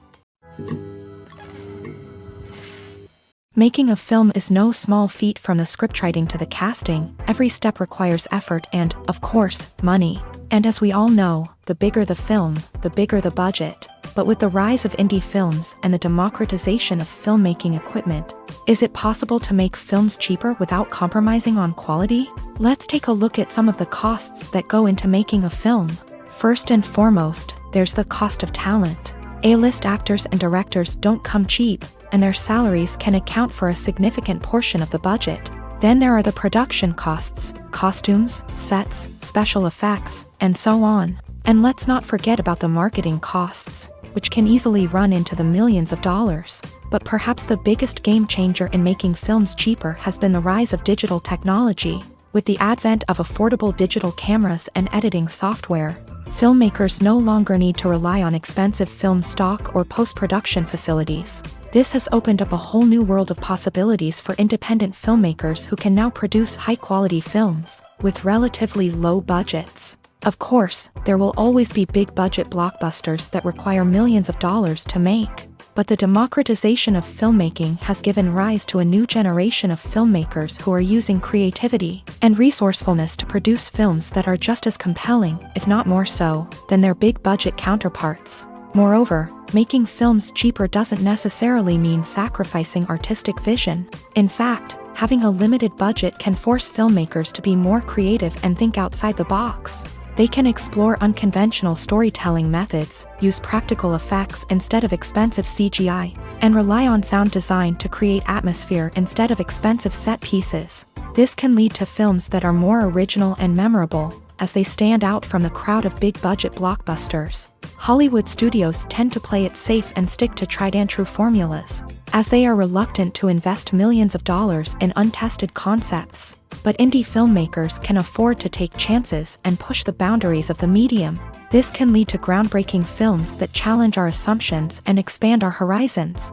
Making a film is no small feat. From the scriptwriting to the casting, every step requires effort and, of course, money. And as we all know, the bigger the film, the bigger the budget. But with the rise of indie films and the democratization of filmmaking equipment, is it possible to make films cheaper without compromising on quality? Let's take a look at some of the costs that go into making a film. First and foremost, there's the cost of talent. A-list actors and directors don't come cheap, and their salaries can account for a significant portion of the budget. Then there are the production costs, costumes, sets, special effects, and so on. And let's not forget about the marketing costs, which can easily run into the millions of dollars. But perhaps the biggest game changer in making films cheaper has been the rise of digital technology. With the advent of affordable digital cameras and editing software, filmmakers no longer need to rely on expensive film stock or post-production facilities. This has opened up a whole new world of possibilities for independent filmmakers who can now produce high-quality films with relatively low budgets. Of course, there will always be big-budget blockbusters that require millions of dollars to make. But the democratization of filmmaking has given rise to a new generation of filmmakers who are using creativity and resourcefulness to produce films that are just as compelling, if not more so, than their big-budget counterparts. Moreover, making films cheaper doesn't necessarily mean sacrificing artistic vision. In fact, having a limited budget can force filmmakers to be more creative and think outside the box. They can explore unconventional storytelling methods, use practical effects instead of expensive CGI, and rely on sound design to create atmosphere instead of expensive set pieces. This can lead to films that are more original and memorable, as they stand out from the crowd of big-budget blockbusters. Hollywood studios tend to play it safe and stick to tried-and-true formulas, as they are reluctant to invest millions of dollars in untested concepts. But indie filmmakers can afford to take chances and push the boundaries of the medium. This can lead to groundbreaking films that challenge our assumptions and expand our horizons.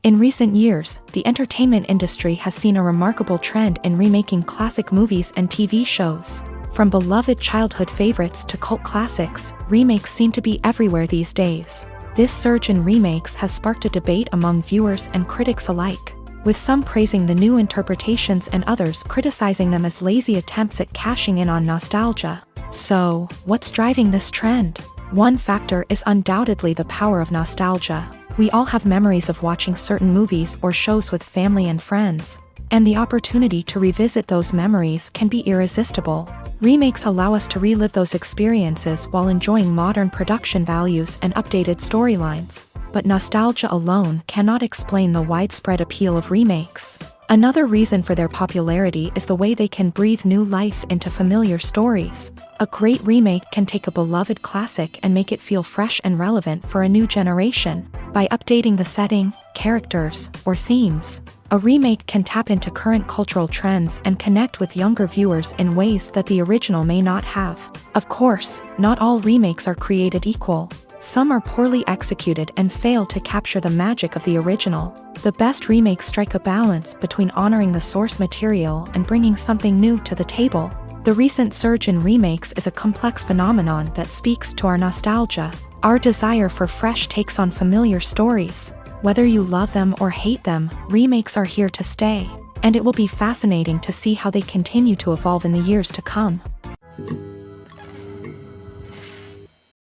In recent years, the entertainment industry has seen a remarkable trend in remaking classic movies and TV shows. From beloved childhood favorites to cult classics, remakes seem to be everywhere these days. This surge in remakes has sparked a debate among viewers and critics alike, with some praising the new interpretations and others criticizing them as lazy attempts at cashing in on nostalgia. So, what's driving this trend? One factor is undoubtedly the power of nostalgia. We all have memories of watching certain movies or shows with family and friends, and the opportunity to revisit those memories can be irresistible. Remakes allow us to relive those experiences while enjoying modern production values and updated storylines. But nostalgia alone cannot explain the widespread appeal of remakes. Another reason for their popularity is the way they can breathe new life into familiar stories. A great remake can take a beloved classic and make it feel fresh and relevant for a new generation. By updating the setting, characters, or themes, a remake can tap into current cultural trends and connect with younger viewers in ways that the original may not have. Of course, not all remakes are created equal. Some are poorly executed and fail to capture the magic of the original. The best remakes strike a balance between honoring the source material and bringing something new to the table. The recent surge in remakes is a complex phenomenon that speaks to our nostalgia, our desire for fresh takes on familiar stories. Whether you love them or hate them, remakes are here to stay, and it will be fascinating to see how they continue to evolve in the years to come.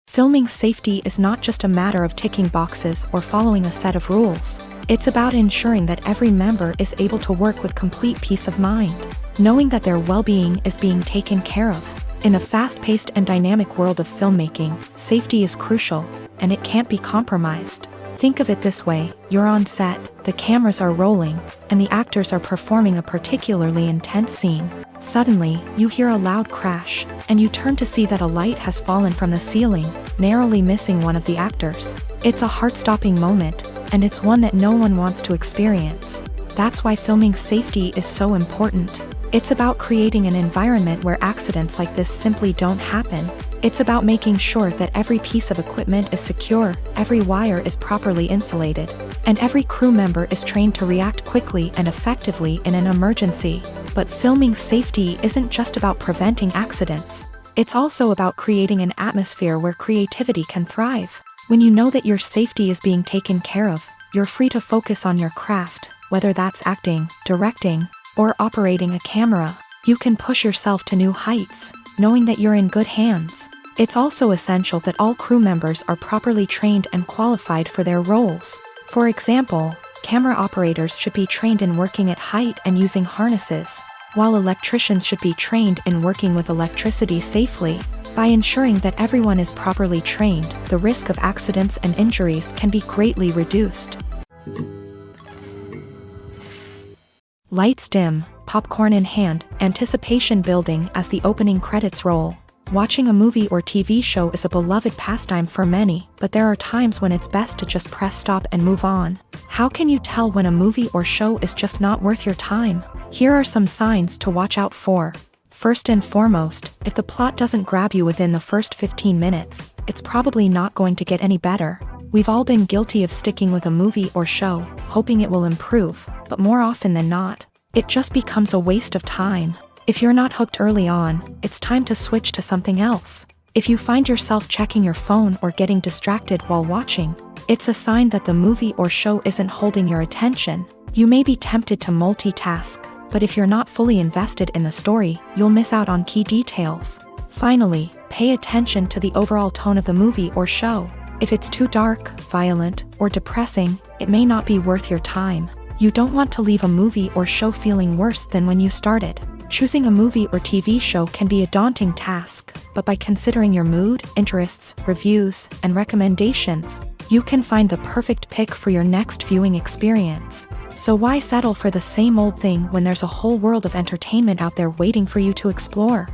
Filming safety is not just a matter of ticking boxes or following a set of rules. It's about ensuring that every member is able to work with complete peace of mind, knowing that their well-being is being taken care of. In a fast-paced and dynamic world of filmmaking, safety is crucial, and it can't be compromised. Think of it this way: you're on set, the cameras are rolling, and the actors are performing a particularly intense scene. Suddenly, you hear a loud crash, and you turn to see that a light has fallen from the ceiling, narrowly missing one of the actors. It's a heart-stopping moment, and it's one that no one wants to experience. That's why filming safety is so important. It's about creating an environment where accidents like this simply don't happen. It's about making sure that every piece of equipment is secure, every wire is properly insulated, and every crew member is trained to react quickly and effectively in an emergency. But filming safety isn't just about preventing accidents. It's also about creating an atmosphere where creativity can thrive. When you know that your safety is being taken care of, you're free to focus on your craft, whether that's acting, directing, or operating a camera. You can push yourself to new heights, knowing that you're in good hands. It's also essential that all crew members are properly trained and qualified for their roles. For example, camera operators should be trained in working at height and using harnesses, while electricians should be trained in working with electricity safely. By ensuring that everyone is properly trained, the risk of accidents and injuries can be greatly reduced. Lights dim, popcorn in hand, anticipation building as the opening credits roll. Watching a movie or TV show is a beloved pastime for many, but there are times when it's best to just press stop and move on. How can you tell when a movie or show is just not worth your time? Here are some signs to watch out for. First and foremost, if the plot doesn't grab you within the first 15 minutes, it's probably not going to get any better. We've all been guilty of sticking with a movie or show, hoping it will improve, but more often than not, it just becomes a waste of time. If you're not hooked early on, it's time to switch to something else. If you find yourself checking your phone or getting distracted while watching, it's a sign that the movie or show isn't holding your attention. You may be tempted to multitask, but if you're not fully invested in the story, you'll miss out on key details. Finally, pay attention to the overall tone of the movie or show. If it's too dark, violent, or depressing, it may not be worth your time. You don't want to leave a movie or show feeling worse than when you started. Choosing a movie or TV show can be a daunting task, but by considering your mood, interests, reviews, and recommendations, you can find the perfect pick for your next viewing experience. So why settle for the same old thing when there's a whole world of entertainment out there waiting for you to explore?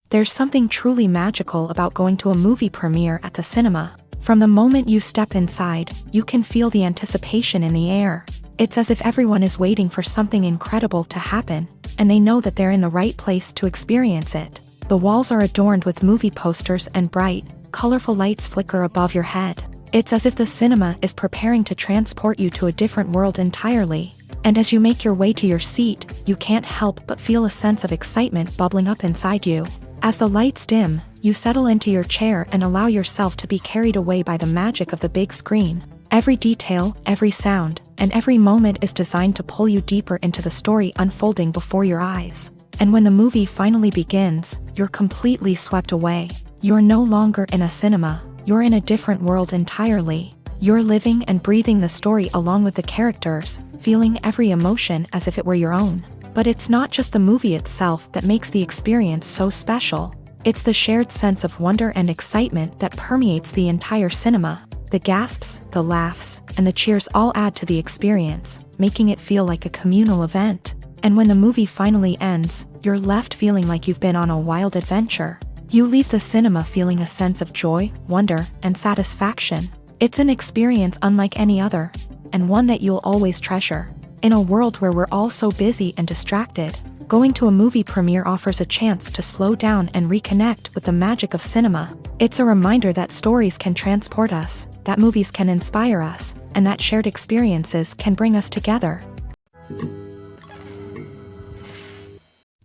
There's something truly magical about going to a movie premiere at the cinema. From the moment you step inside, you can feel the anticipation in the air. It's as if everyone is waiting for something incredible to happen, and they know that they're in the right place to experience it. The walls are adorned with movie posters and bright, colorful lights flicker above your head. It's as if the cinema is preparing to transport you to a different world entirely. And as you make your way to your seat, you can't help but feel a sense of excitement bubbling up inside you. As the lights dim, you settle into your chair and allow yourself to be carried away by the magic of the big screen. Every detail, every sound, and every moment is designed to pull you deeper into the story unfolding before your eyes. And when the movie finally begins, you're completely swept away. You're no longer in a cinema, you're in a different world entirely. You're living and breathing the story along with the characters, feeling every emotion as if it were your own. But it's not just the movie itself that makes the experience so special. It's the shared sense of wonder and excitement that permeates the entire cinema. The gasps, the laughs, and the cheers all add to the experience, making it feel like a communal event. And when the movie finally ends, you're left feeling like you've been on a wild adventure. You leave the cinema feeling a sense of joy, wonder, and satisfaction. It's an experience unlike any other, and one that you'll always treasure. In a world where we're all so busy and distracted, going to a movie premiere offers a chance to slow down and reconnect with the magic of cinema. It's a reminder that stories can transport us, that movies can inspire us, and that shared experiences can bring us together.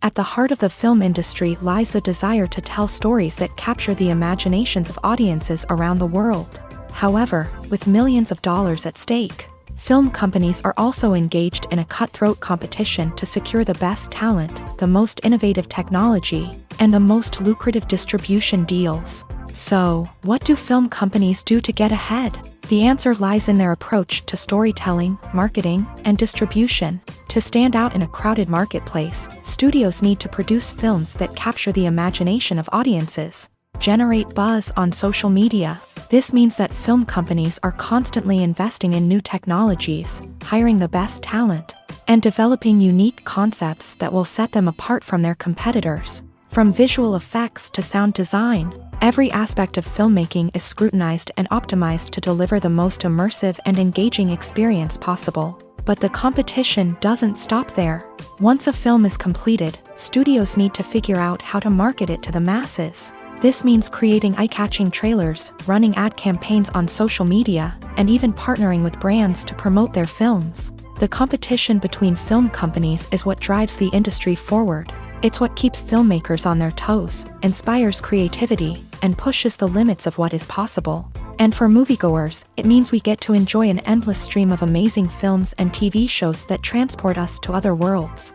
At the heart of the film industry lies the desire to tell stories that capture the imaginations of audiences around the world. However, with millions of dollars at stake, film companies are also engaged in a cutthroat competition to secure the best talent, the most innovative technology, and the most lucrative distribution deals. So, what do film companies do to get ahead? The answer lies in their approach to storytelling, marketing, and distribution. To stand out in a crowded marketplace, studios need to produce films that capture the imagination of audiences, generate buzz on social media. This means that film companies are constantly investing in new technologies, hiring the best talent, and developing unique concepts that will set them apart from their competitors. From visual effects to sound design, every aspect of filmmaking is scrutinized and optimized to deliver the most immersive and engaging experience possible. But the competition doesn't stop there. Once a film is completed, studios need to figure out how to market it to the masses. This means creating eye-catching trailers, running ad campaigns on social media, and even partnering with brands to promote their films. The competition between film companies is what drives the industry forward. It's what keeps filmmakers on their toes, inspires creativity, and pushes the limits of what is possible. And for moviegoers, it means we get to enjoy an endless stream of amazing films and TV shows that transport us to other worlds.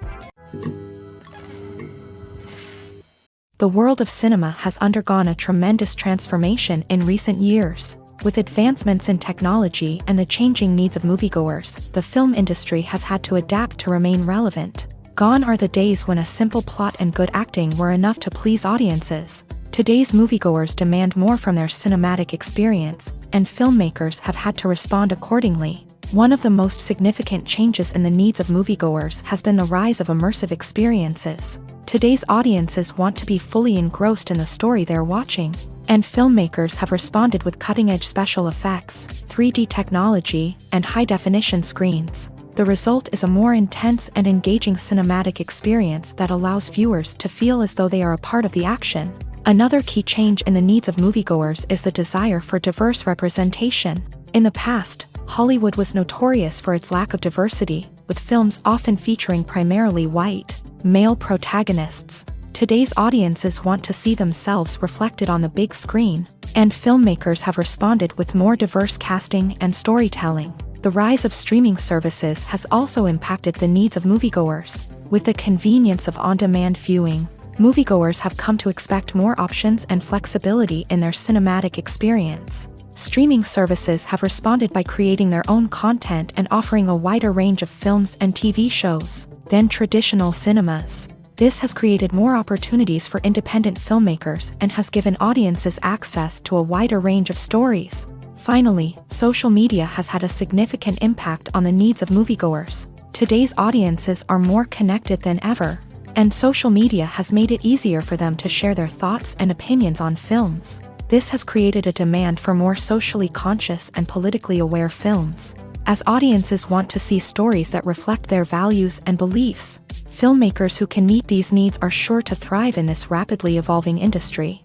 The world of cinema has undergone a tremendous transformation in recent years. With advancements in technology and the changing needs of moviegoers, the film industry has had to adapt to remain relevant. Gone are the days when a simple plot and good acting were enough to please audiences. Today's moviegoers demand more from their cinematic experience, and filmmakers have had to respond accordingly. One of the most significant changes in the needs of moviegoers has been the rise of immersive experiences. Today's audiences want to be fully engrossed in the story they're watching, and filmmakers have responded with cutting-edge special effects, 3D technology, and high-definition screens. The result is a more intense and engaging cinematic experience that allows viewers to feel as though they are a part of the action. Another key change in the needs of moviegoers is the desire for diverse representation. In the past, Hollywood was notorious for its lack of diversity, with films often featuring primarily white, male protagonists. Today's audiences want to see themselves reflected on the big screen, and filmmakers have responded with more diverse casting and storytelling. The rise of streaming services has also impacted the needs of moviegoers. With the convenience of on-demand viewing, moviegoers have come to expect more options and flexibility in their cinematic experience. Streaming services have responded by creating their own content and offering a wider range of films and TV shows than traditional cinemas. This has created more opportunities for independent filmmakers and has given audiences access to a wider range of stories. Finally, social media has had a significant impact on the needs of moviegoers. Today's audiences are more connected than ever, and social media has made it easier for them to share their thoughts and opinions on films. This has created a demand for more socially conscious and politically aware films. As audiences want to see stories that reflect their values and beliefs, filmmakers who can meet these needs are sure to thrive in this rapidly evolving industry.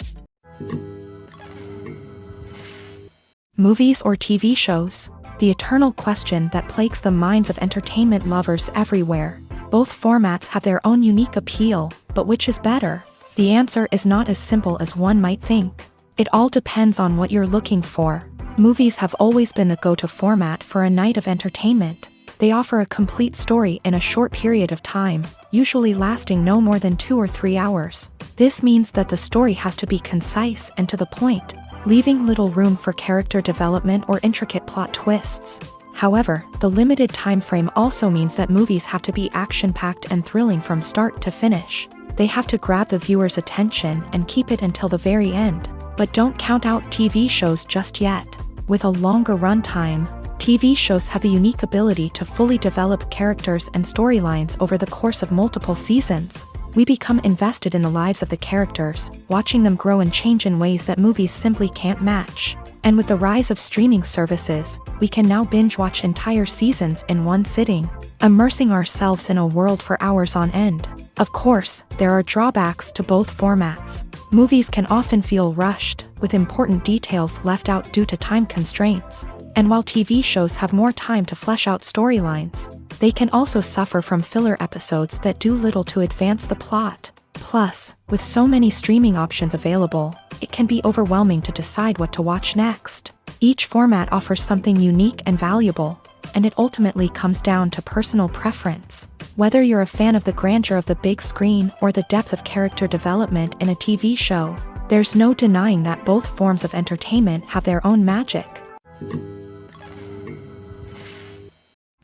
Movies or TV shows? The eternal question that plagues the minds of entertainment lovers everywhere. Both formats have their own unique appeal, but which is better? The answer is not as simple as one might think. It all depends on what you're looking for. Movies have always been the go-to format for a night of entertainment. They offer a complete story in a short period of time, usually lasting no more than 2 or 3 hours. This means that the story has to be concise and to the point, leaving little room for character development or intricate plot twists. However, the limited time frame also means that movies have to be action-packed and thrilling from start to finish. They have to grab the viewer's attention and keep it until the very end. But don't count out TV shows just yet. With a longer runtime, TV shows have the unique ability to fully develop characters and storylines over the course of multiple seasons. We become invested in the lives of the characters, watching them grow and change in ways that movies simply can't match. And with the rise of streaming services, we can now binge-watch entire seasons in one sitting, immersing ourselves in a world for hours on end. Of course, there are drawbacks to both formats. Movies can often feel rushed, with important details left out due to time constraints. And while TV shows have more time to flesh out storylines, they can also suffer from filler episodes that do little to advance the plot. Plus, with so many streaming options available, it can be overwhelming to decide what to watch next. Each format offers something unique and valuable, and it ultimately comes down to personal preference. Whether you're a fan of the grandeur of the big screen or the depth of character development in a TV show, there's no denying that both forms of entertainment have their own magic.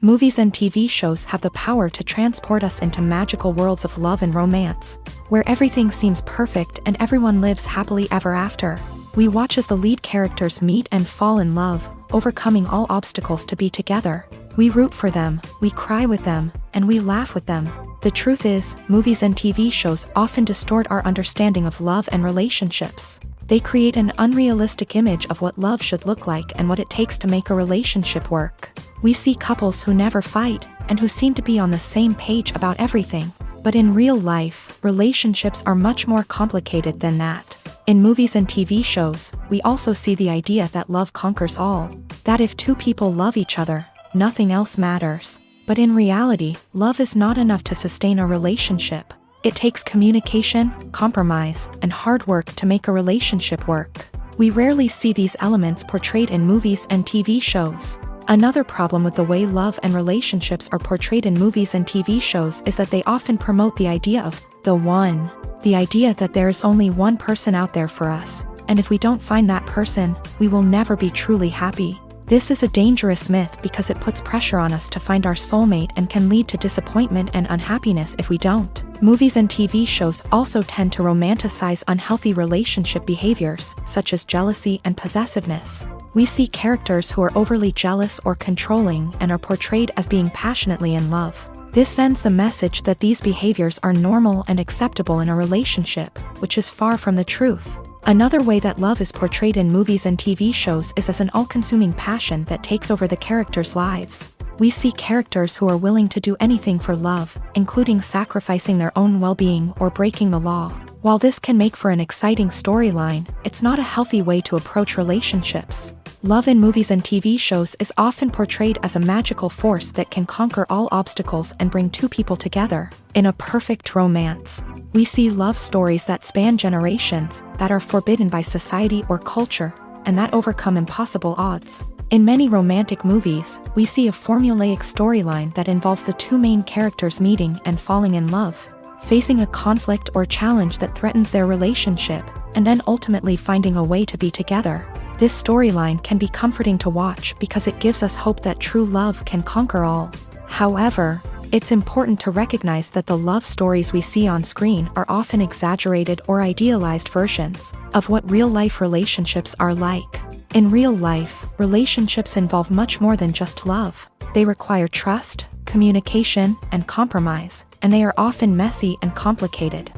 Movies and TV shows have the power to transport us into magical worlds of love and romance, where everything seems perfect and everyone lives happily ever after. We watch as the lead characters meet and fall in love, overcoming all obstacles to be together. We root for them, we cry with them, and we laugh with them. The truth is, movies and TV shows often distort our understanding of love and relationships. They create an unrealistic image of what love should look like and what it takes to make a relationship work. We see couples who never fight, and who seem to be on the same page about everything. But in real life, relationships are much more complicated than that. In movies and TV shows, we also see the idea that love conquers all. That if two people love each other, nothing else matters. But in reality, love is not enough to sustain a relationship. It takes communication, compromise, and hard work to make a relationship work. We rarely see these elements portrayed in movies and TV shows. Another problem with the way love and relationships are portrayed in movies and TV shows is that they often promote the idea of the one. The idea that there is only one person out there for us, and if we don't find that person, we will never be truly happy. This is a dangerous myth because it puts pressure on us to find our soulmate and can lead to disappointment and unhappiness if we don't. Movies and TV shows also tend to romanticize unhealthy relationship behaviors, such as jealousy and possessiveness. We see characters who are overly jealous or controlling and are portrayed as being passionately in love. This sends the message that these behaviors are normal and acceptable in a relationship, which is far from the truth. Another way that love is portrayed in movies and TV shows is as an all-consuming passion that takes over the characters' lives. We see characters who are willing to do anything for love, including sacrificing their own well-being or breaking the law. While this can make for an exciting storyline, it's not a healthy way to approach relationships. Love in movies and TV shows is often portrayed as a magical force that can conquer all obstacles and bring two people together. In a perfect romance, we see love stories that span generations, that are forbidden by society or culture, and that overcome impossible odds. In many romantic movies, we see a formulaic storyline that involves the two main characters meeting and falling in love, facing a conflict or challenge that threatens their relationship, and then ultimately finding a way to be together. This storyline can be comforting to watch because it gives us hope that true love can conquer all. However, it's important to recognize that the love stories we see on screen are often exaggerated or idealized versions of what real-life relationships are like. In real life, relationships involve much more than just love. They require trust, communication, and compromise, and they are often messy and complicated.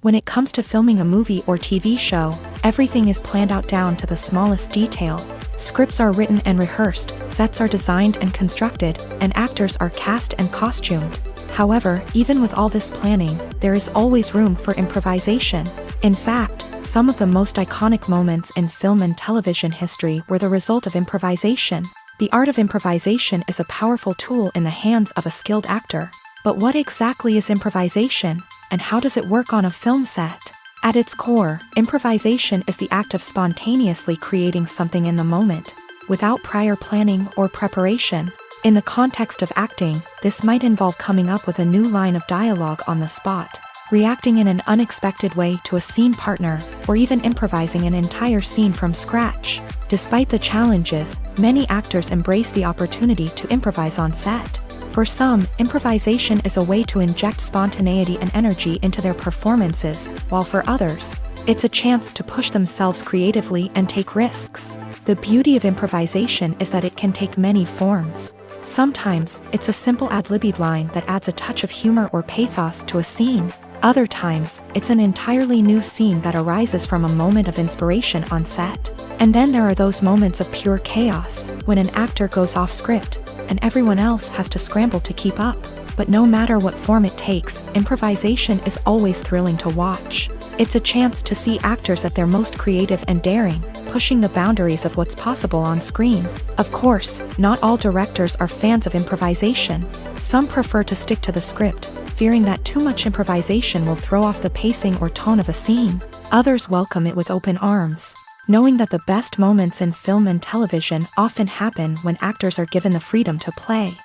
When it comes to filming a movie or TV show, everything is planned out down to the smallest detail. Scripts are written and rehearsed, sets are designed and constructed, and actors are cast and costumed. However, even with all this planning, there is always room for improvisation. In fact, some of the most iconic moments in film and television history were the result of improvisation. The art of improvisation is a powerful tool in the hands of a skilled actor. But what exactly is improvisation, and how does it work on a film set? At its core, improvisation is the act of spontaneously creating something in the moment, without prior planning or preparation. In the context of acting, this might involve coming up with a new line of dialogue on the spot, reacting in an unexpected way to a scene partner, or even improvising an entire scene from scratch. Despite the challenges, many actors embrace the opportunity to improvise on set. For some, improvisation is a way to inject spontaneity and energy into their performances, while for others, it's a chance to push themselves creatively and take risks. The beauty of improvisation is that it can take many forms. Sometimes, it's a simple ad-libbed line that adds a touch of humor or pathos to a scene. Other times, it's an entirely new scene that arises from a moment of inspiration on set. And then there are those moments of pure chaos, when an actor goes off script, and everyone else has to scramble to keep up. But no matter what form it takes, improvisation is always thrilling to watch. It's a chance to see actors at their most creative and daring, pushing the boundaries of what's possible on screen. Of course, not all directors are fans of improvisation. Some prefer to stick to the script, fearing that too much improvisation will throw off the pacing or tone of a scene. Others welcome it with open arms, knowing that the best moments in film and television often happen when actors are given the freedom to play.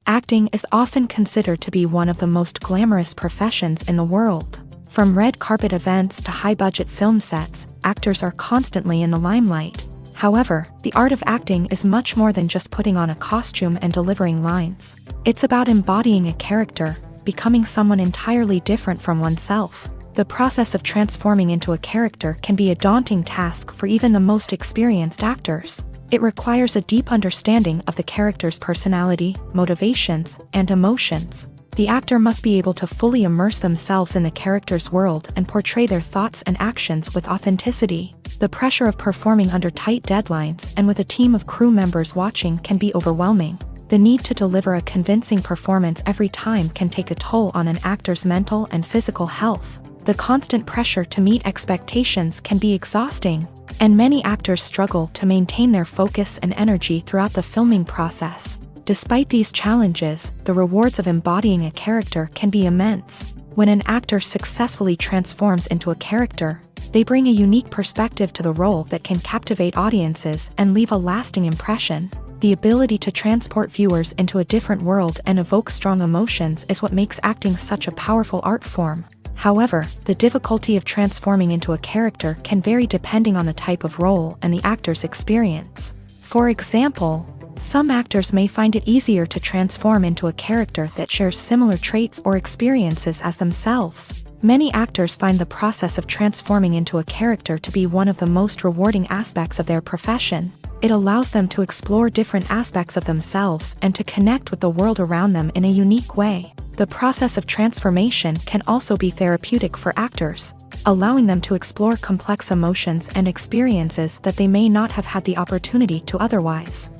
Acting is often considered to be one of the most glamorous professions in the world. From red carpet events to high-budget film sets, actors are constantly in the limelight. However, the art of acting is much more than just putting on a costume and delivering lines. It's about embodying a character, becoming someone entirely different from oneself. The process of transforming into a character can be a daunting task for even the most experienced actors. It requires a deep understanding of the character's personality, motivations, and emotions. The actor must be able to fully immerse themselves in the character's world and portray their thoughts and actions with authenticity. The pressure of performing under tight deadlines and with a team of crew members watching can be overwhelming. The need to deliver a convincing performance every time can take a toll on an actor's mental and physical health. The constant pressure to meet expectations can be exhausting, and many actors struggle to maintain their focus and energy throughout the filming process. Despite these challenges, the rewards of embodying a character can be immense. When an actor successfully transforms into a character, they bring a unique perspective to the role that can captivate audiences and leave a lasting impression. The ability to transport viewers into a different world and evoke strong emotions is what makes acting such a powerful art form. However, the difficulty of transforming into a character can vary depending on the type of role and the actor's experience. For example, some actors may find it easier to transform into a character that shares similar traits or experiences as themselves. Many actors find the process of transforming into a character to be one of the most rewarding aspects of their profession. It allows them to explore different aspects of themselves and to connect with the world around them in a unique way. The process of transformation can also be therapeutic for actors, allowing them to explore complex emotions and experiences that they may not have had the opportunity to otherwise.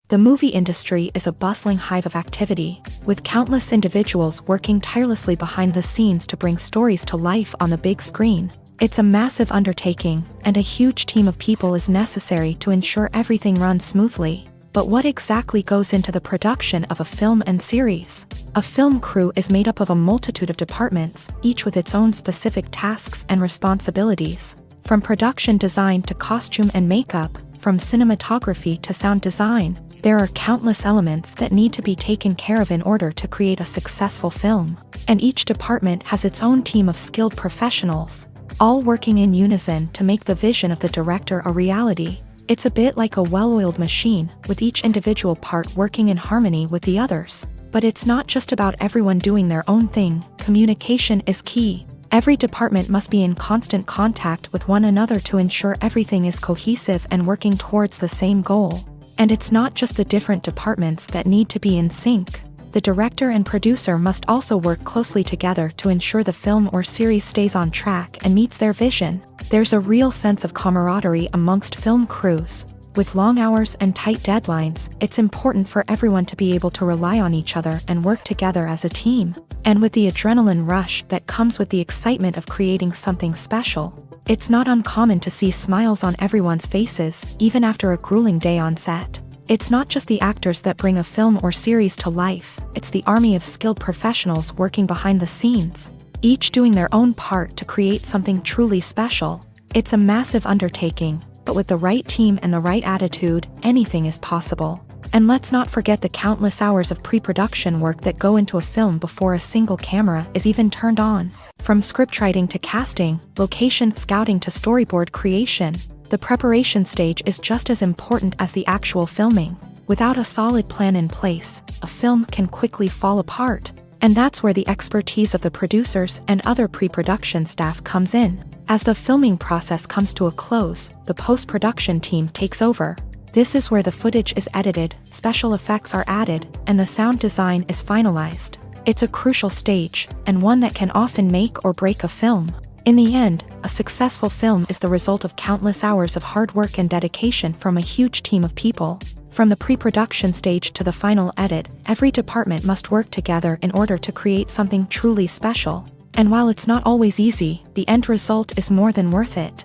The movie industry is a bustling hive of activity, with countless individuals working tirelessly behind the scenes to bring stories to life on the big screen. It's a massive undertaking, and a huge team of people is necessary to ensure everything runs smoothly. But what exactly goes into the production of a film and series? A film crew is made up of a multitude of departments, each with its own specific tasks and responsibilities. From production design to costume and makeup, from cinematography to sound design, there are countless elements that need to be taken care of in order to create a successful film. And each department has its own team of skilled professionals, all working in unison to make the vision of the director a reality. It's a bit like a well-oiled machine, with each individual part working in harmony with the others. But it's not just about everyone doing their own thing. Communication is key. Every department must be in constant contact with one another to ensure everything is cohesive and working towards the same goal. And it's not just the different departments that need to be in sync. The director and producer must also work closely together to ensure the film or series stays on track and meets their vision. There's a real sense of camaraderie amongst film crews. With long hours and tight deadlines, it's important for everyone to be able to rely on each other and work together as a team. And with the adrenaline rush that comes with the excitement of creating something special, it's not uncommon to see smiles on everyone's faces, even after a grueling day on set. It's not just the actors that bring a film or series to life, it's the army of skilled professionals working behind the scenes, each doing their own part to create something truly special. It's a massive undertaking, but with the right team and the right attitude, anything is possible. And let's not forget the countless hours of pre-production work that go into a film before a single camera is even turned on. From scriptwriting to casting, location scouting to storyboard creation, the preparation stage is just as important as the actual filming. Without a solid plan in place, a film can quickly fall apart. And that's where the expertise of the producers and other pre-production staff comes in. As the filming process comes to a close, the post-production team takes over. This is where the footage is edited, special effects are added, and the sound design is finalized. It's a crucial stage, and one that can often make or break a film. In the end, a successful film is the result of countless hours of hard work and dedication from a huge team of people. From the pre-production stage to the final edit, every department must work together in order to create something truly special. And while it's not always easy, the end result is more than worth it.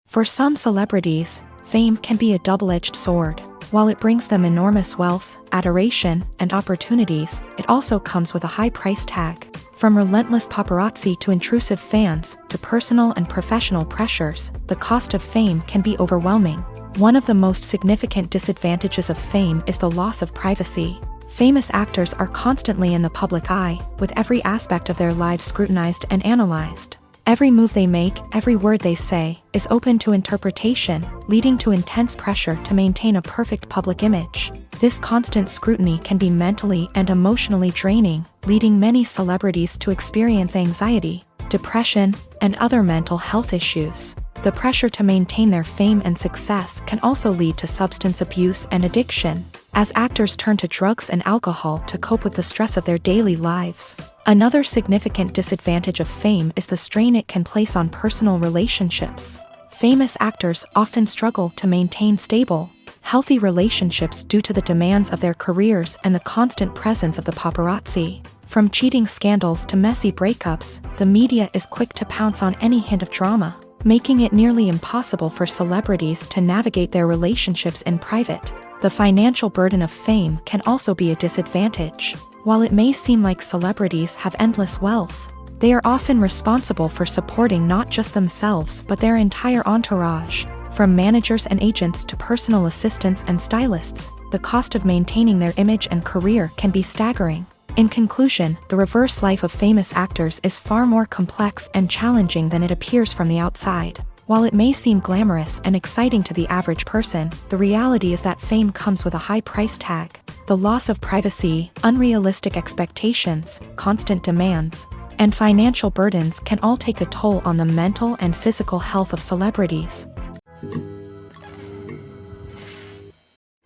For some celebrities, fame can be a double-edged sword. While it brings them enormous wealth, adoration, and opportunities, it also comes with a high price tag. From relentless paparazzi to intrusive fans, to personal and professional pressures, the cost of fame can be overwhelming. One of the most significant disadvantages of fame is the loss of privacy. Famous actors are constantly in the public eye, with every aspect of their lives scrutinized and analyzed. Every move they make, every word they say, is open to interpretation, leading to intense pressure to maintain a perfect public image. This constant scrutiny can be mentally and emotionally draining, leading many celebrities to experience anxiety, depression, and other mental health issues. The pressure to maintain their fame and success can also lead to substance abuse and addiction, as actors turn to drugs and alcohol to cope with the stress of their daily lives. Another significant disadvantage of fame is the strain it can place on personal relationships. Famous actors often struggle to maintain stable, healthy relationships due to the demands of their careers and the constant presence of the paparazzi. From cheating scandals to messy breakups, the media is quick to pounce on any hint of drama. making it nearly impossible for celebrities to navigate their relationships in private. The financial burden of fame can also be a disadvantage. While it may seem like celebrities have endless wealth, they are often responsible for supporting not just themselves but their entire entourage. From managers and agents to personal assistants and stylists, the cost of maintaining their image and career can be staggering. In conclusion, the reverse life of famous actors is far more complex and challenging than it appears from the outside. While it may seem glamorous and exciting to the average person, the reality is that fame comes with a high price tag. The loss of privacy, unrealistic expectations, constant demands, and financial burdens can all take a toll on the mental and physical health of celebrities.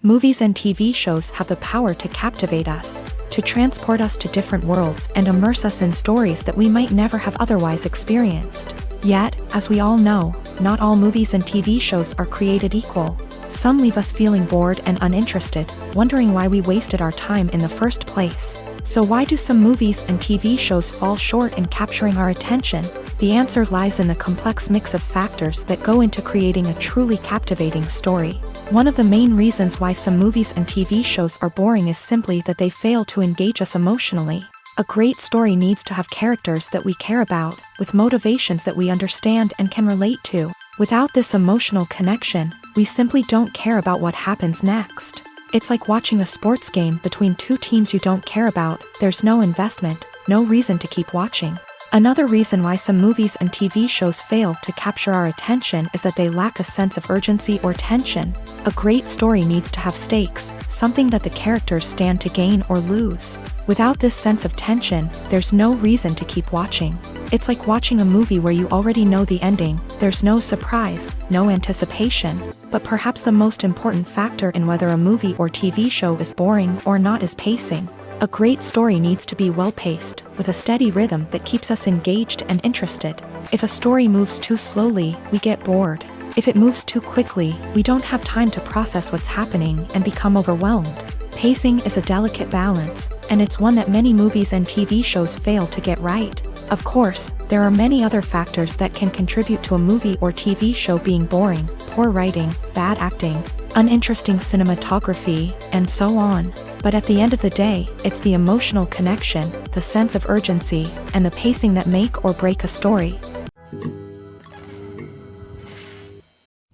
Movies and TV shows have the power to captivate us, to transport us to different worlds and immerse us in stories that we might never have otherwise experienced. Yet, as we all know, not all movies and TV shows are created equal. Some leave us feeling bored and uninterested, wondering why we wasted our time in the first place. So why do some movies and TV shows fall short in capturing our attention? The answer lies in the complex mix of factors that go into creating a truly captivating story. One of the main reasons why some movies and TV shows are boring is simply that they fail to engage us emotionally. A great story needs to have characters that we care about, with motivations that we understand and can relate to. Without this emotional connection, we simply don't care about what happens next. It's like watching a sports game between two teams you don't care about. There's no investment, no reason to keep watching. Another reason why some movies and TV shows fail to capture our attention is that they lack a sense of urgency or tension. A great story needs to have stakes, something that the characters stand to gain or lose. Without this sense of tension, there's no reason to keep watching. It's like watching a movie where you already know the ending. There's no surprise, no anticipation. But perhaps the most important factor in whether a movie or TV show is boring or not is pacing. A great story needs to be well-paced, with a steady rhythm that keeps us engaged and interested. If a story moves too slowly, we get bored. If it moves too quickly, we don't have time to process what's happening and become overwhelmed. Pacing is a delicate balance, and it's one that many movies and TV shows fail to get right. Of course, there are many other factors that can contribute to a movie or TV show being boring: poor writing, bad acting, uninteresting cinematography, and so on. But at the end of the day, it's the emotional connection, the sense of urgency, and the pacing that make or break a story.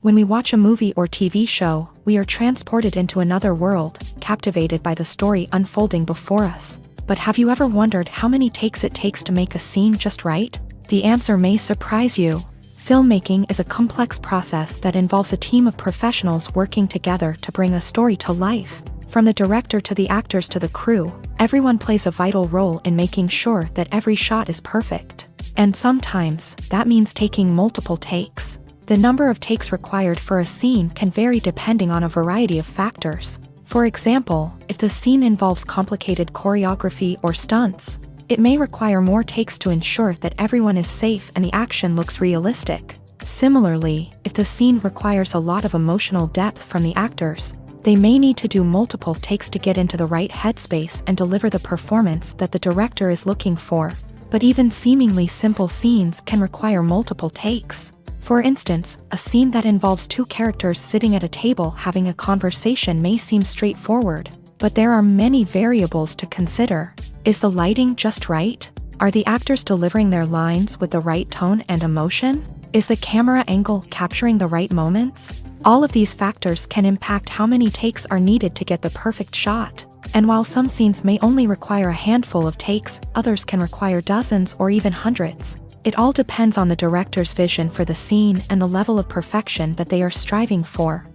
When we watch a movie or TV show, we are transported into another world, captivated by the story unfolding before us. But have you ever wondered how many takes it takes to make a scene just right? The answer may surprise you. Filmmaking is a complex process that involves a team of professionals working together to bring a story to life. From the director to the actors to the crew, everyone plays a vital role in making sure that every shot is perfect. And sometimes, that means taking multiple takes. The number of takes required for a scene can vary depending on a variety of factors. For example, if the scene involves complicated choreography or stunts, it may require more takes to ensure that everyone is safe and the action looks realistic. Similarly, if the scene requires a lot of emotional depth from the actors, they may need to do multiple takes to get into the right headspace and deliver the performance that the director is looking for. But even seemingly simple scenes can require multiple takes. For instance, a scene that involves two characters sitting at a table having a conversation may seem straightforward, but there are many variables to consider. Is the lighting just right? Are the actors delivering their lines with the right tone and emotion? Is the camera angle capturing the right moments? All of these factors can impact how many takes are needed to get the perfect shot. And while some scenes may only require a handful of takes, others can require dozens or even hundreds. It all depends on the director's vision for the scene and the level of perfection that they are striving for.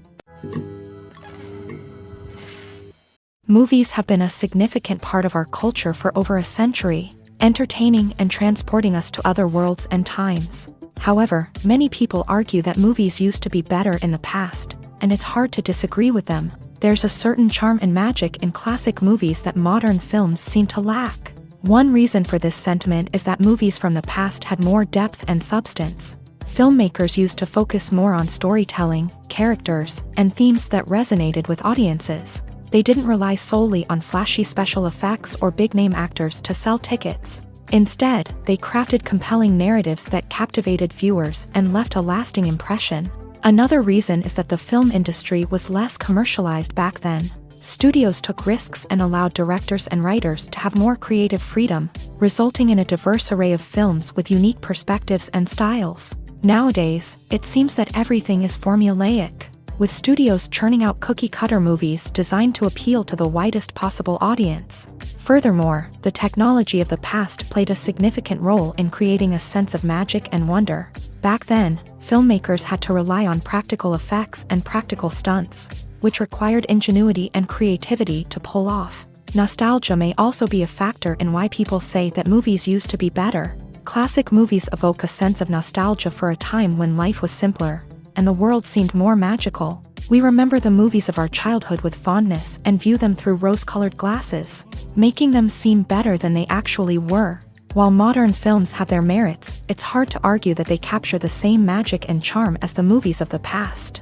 Movies have been a significant part of our culture for over a century, entertaining and transporting us to other worlds and times. However, many people argue that movies used to be better in the past, and it's hard to disagree with them. There's a certain charm and magic in classic movies that modern films seem to lack. One reason for this sentiment is that movies from the past had more depth and substance. Filmmakers used to focus more on storytelling, characters, and themes that resonated with audiences. They didn't rely solely on flashy special effects or big-name actors to sell tickets. Instead, they crafted compelling narratives that captivated viewers and left a lasting impression. Another reason is that the film industry was less commercialized back then. Studios took risks and allowed directors and writers to have more creative freedom, resulting in a diverse array of films with unique perspectives and styles. Nowadays, it seems that everything is formulaic, with studios churning out cookie-cutter movies designed to appeal to the widest possible audience. Furthermore, the technology of the past played a significant role in creating a sense of magic and wonder. Back then, filmmakers had to rely on practical effects and practical stunts, which required ingenuity and creativity to pull off. Nostalgia may also be a factor in why people say that movies used to be better. Classic movies evoke a sense of nostalgia for a time when life was simpler, and the world seemed more magical. We remember the movies of our childhood with fondness and view them through rose-colored glasses, making them seem better than they actually were. While modern films have their merits, it's hard to argue that they capture the same magic and charm as the movies of the past.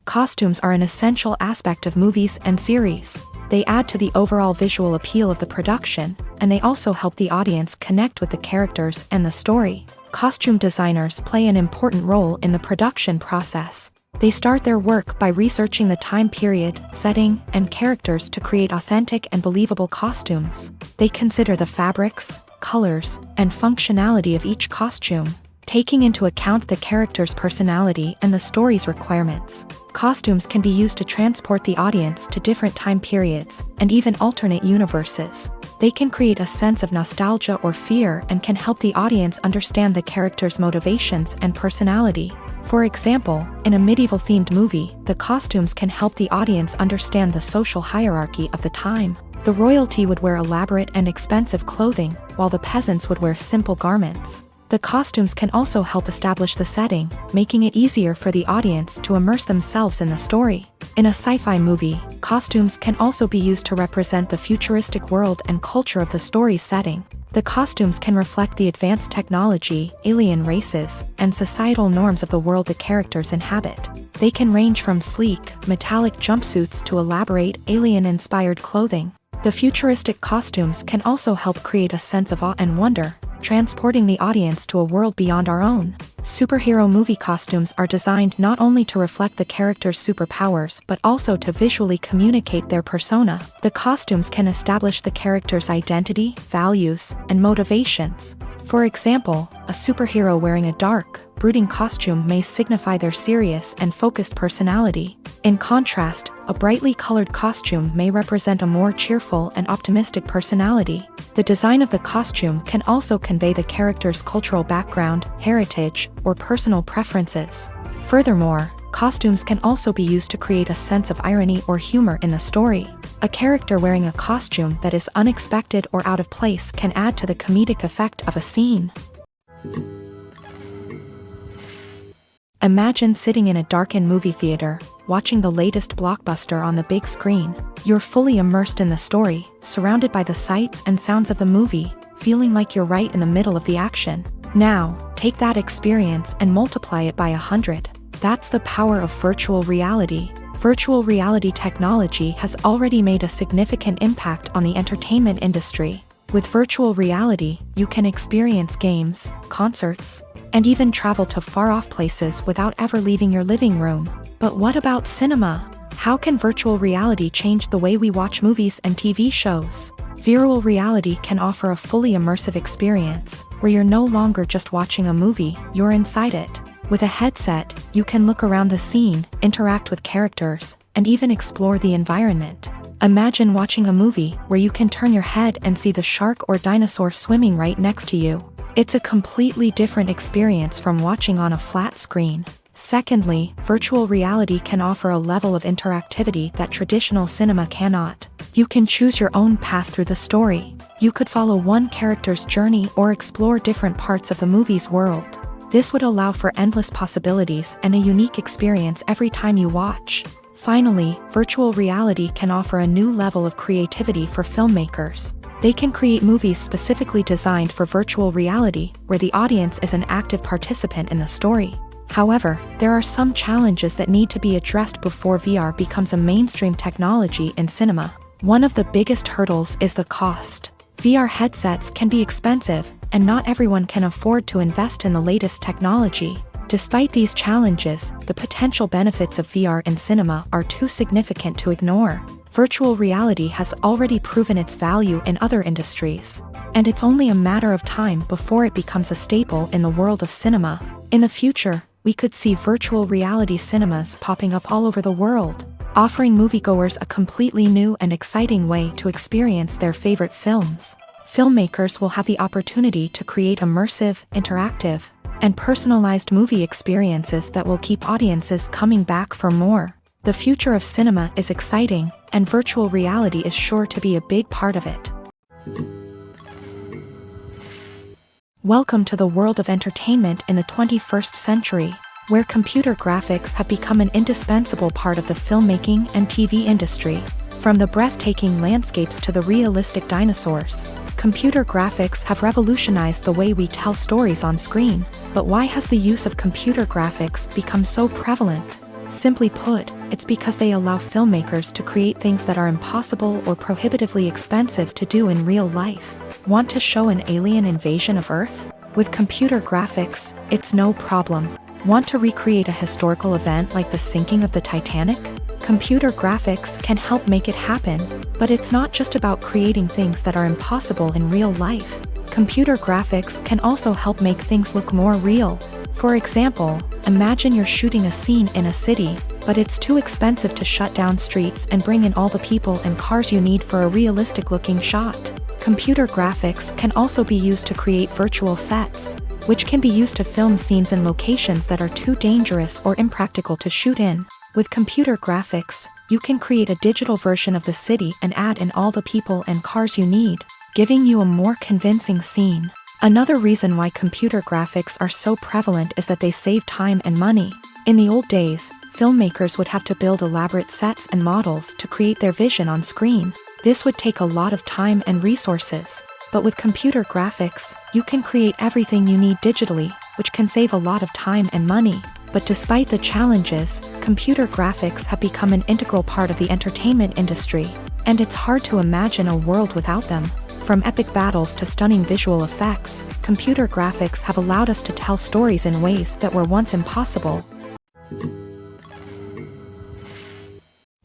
Costumes are an essential aspect of movies and series. They add to the overall visual appeal of the production, and they also help the audience connect with the characters and the story. Costume designers play an important role in the production process. They start their work by researching the time period, setting, and characters to create authentic and believable costumes. They consider the fabrics, colors, and functionality of each costume, taking into account the character's personality and the story's requirements. Costumes can be used to transport the audience to different time periods and even alternate universes. They can create a sense of nostalgia or fear and can help the audience understand the character's motivations and personality. For example, in a medieval-themed movie, the costumes can help the audience understand the social hierarchy of the time. The royalty would wear elaborate and expensive clothing, while the peasants would wear simple garments. The costumes can also help establish the setting, making it easier for the audience to immerse themselves in the story. In a sci-fi movie, costumes can also be used to represent the futuristic world and culture of the story's setting. The costumes can reflect the advanced technology, alien races, and societal norms of the world the characters inhabit. They can range from sleek, metallic jumpsuits to elaborate, alien-inspired clothing. The futuristic costumes can also help create a sense of awe and wonder, transporting the audience to a world beyond our own. Superhero movie costumes are designed not only to reflect the character's superpowers but also to visually communicate their persona. The costumes can establish the character's identity, values, and motivations. For example, a superhero wearing a dark, brooding costume may signify their serious and focused personality. In contrast, a brightly colored costume may represent a more cheerful and optimistic personality. The design of the costume can also convey the character's cultural background, heritage, or personal preferences. Furthermore, costumes can also be used to create a sense of irony or humor in the story. A character wearing a costume that is unexpected or out of place can add to the comedic effect of a scene. Imagine sitting in a darkened movie theater, watching the latest blockbuster on the big screen. You're fully immersed in the story, surrounded by the sights and sounds of the movie, feeling like you're right in the middle of the action. Now, take that experience and multiply it by 100. That's the power of virtual reality. Virtual reality technology has already made a significant impact on the entertainment industry. With virtual reality, you can experience games, concerts, and even travel to far-off places without ever leaving your living room. But what about cinema? How can virtual reality change the way we watch movies and TV shows? Virtual reality can offer a fully immersive experience, where you're no longer just watching a movie, you're inside it. With a headset, you can look around the scene, interact with characters, and even explore the environment. Imagine watching a movie where you can turn your head and see the shark or dinosaur swimming right next to you. It's a completely different experience from watching on a flat screen. Secondly, virtual reality can offer a level of interactivity that traditional cinema cannot. You can choose your own path through the story. You could follow one character's journey or explore different parts of the movie's world. This would allow for endless possibilities and a unique experience every time you watch. Finally, virtual reality can offer a new level of creativity for filmmakers. They can create movies specifically designed for virtual reality, where the audience is an active participant in the story. However, there are some challenges that need to be addressed before VR becomes a mainstream technology in cinema. One of the biggest hurdles is the cost. VR headsets can be expensive, and not everyone can afford to invest in the latest technology. Despite these challenges, the potential benefits of VR in cinema are too significant to ignore. Virtual reality has already proven its value in other industries, and it's only a matter of time before it becomes a staple in the world of cinema. In the future, we could see virtual reality cinemas popping up all over the world, offering moviegoers a completely new and exciting way to experience their favorite films. Filmmakers will have the opportunity to create immersive, interactive, and personalized movie experiences that will keep audiences coming back for more. The future of cinema is exciting, and virtual reality is sure to be a big part of it. Welcome to the world of entertainment in the 21st century, where computer graphics have become an indispensable part of the filmmaking and TV industry. From the breathtaking landscapes to the realistic dinosaurs, computer graphics have revolutionized the way we tell stories on screen. But why has the use of computer graphics become so prevalent? Simply put, it's because they allow filmmakers to create things that are impossible or prohibitively expensive to do in real life. Want to show an alien invasion of Earth? With computer graphics, it's no problem. Want to recreate a historical event like the sinking of the Titanic? Computer graphics can help make it happen, but it's not just about creating things that are impossible in real life. Computer graphics can also help make things look more real. For example, imagine you're shooting a scene in a city, but it's too expensive to shut down streets and bring in all the people and cars you need for a realistic-looking shot. Computer graphics can also be used to create virtual sets, which can be used to film scenes in locations that are too dangerous or impractical to shoot in. With computer graphics, you can create a digital version of the city and add in all the people and cars you need, giving you a more convincing scene. Another reason why computer graphics are so prevalent is that they save time and money. In the old days, filmmakers would have to build elaborate sets and models to create their vision on screen. This would take a lot of time and resources. But with computer graphics, you can create everything you need digitally, which can save a lot of time and money. But despite the challenges, computer graphics have become an integral part of the entertainment industry, and it's hard to imagine a world without them. From epic battles to stunning visual effects, computer graphics have allowed us to tell stories in ways that were once impossible.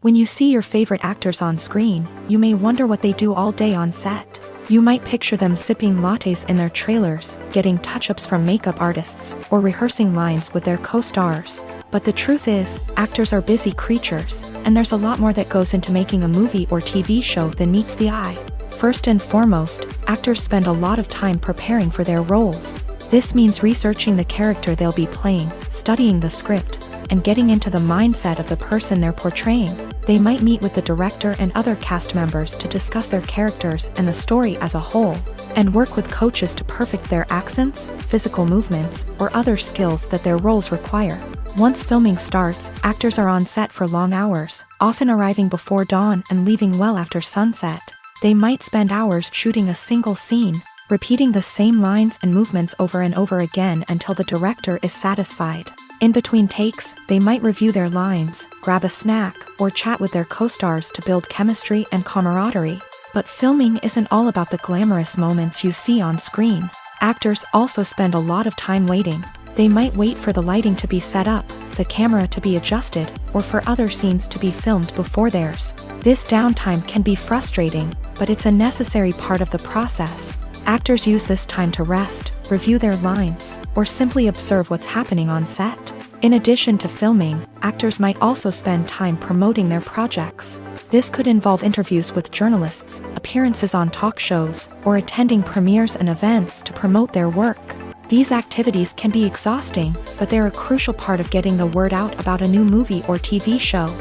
When you see your favorite actors on screen, you may wonder what they do all day on set. You might picture them sipping lattes in their trailers, getting touch-ups from makeup artists, or rehearsing lines with their co-stars. But the truth is, actors are busy creatures, and there's a lot more that goes into making a movie or TV show than meets the eye. First and foremost, actors spend a lot of time preparing for their roles. This means researching the character they'll be playing, studying the script, and getting into the mindset of the person they're portraying. They might meet with the director and other cast members to discuss their characters and the story as a whole, and work with coaches to perfect their accents, physical movements, or other skills that their roles require. Once filming starts, actors are on set for long hours, often arriving before dawn and leaving well after sunset. They might spend hours shooting a single scene, repeating the same lines and movements over and over again until the director is satisfied. In between takes, they might review their lines, grab a snack, or chat with their co-stars to build chemistry and camaraderie. But filming isn't all about the glamorous moments you see on screen. Actors also spend a lot of time waiting. They might wait for the lighting to be set up, the camera to be adjusted, or for other scenes to be filmed before theirs. This downtime can be frustrating, but it's a necessary part of the process. Actors use this time to rest, review their lines, or simply observe what's happening on set. In addition to filming, actors might also spend time promoting their projects. This could involve interviews with journalists, appearances on talk shows, or attending premieres and events to promote their work. These activities can be exhausting, but they're a crucial part of getting the word out about a new movie or TV show.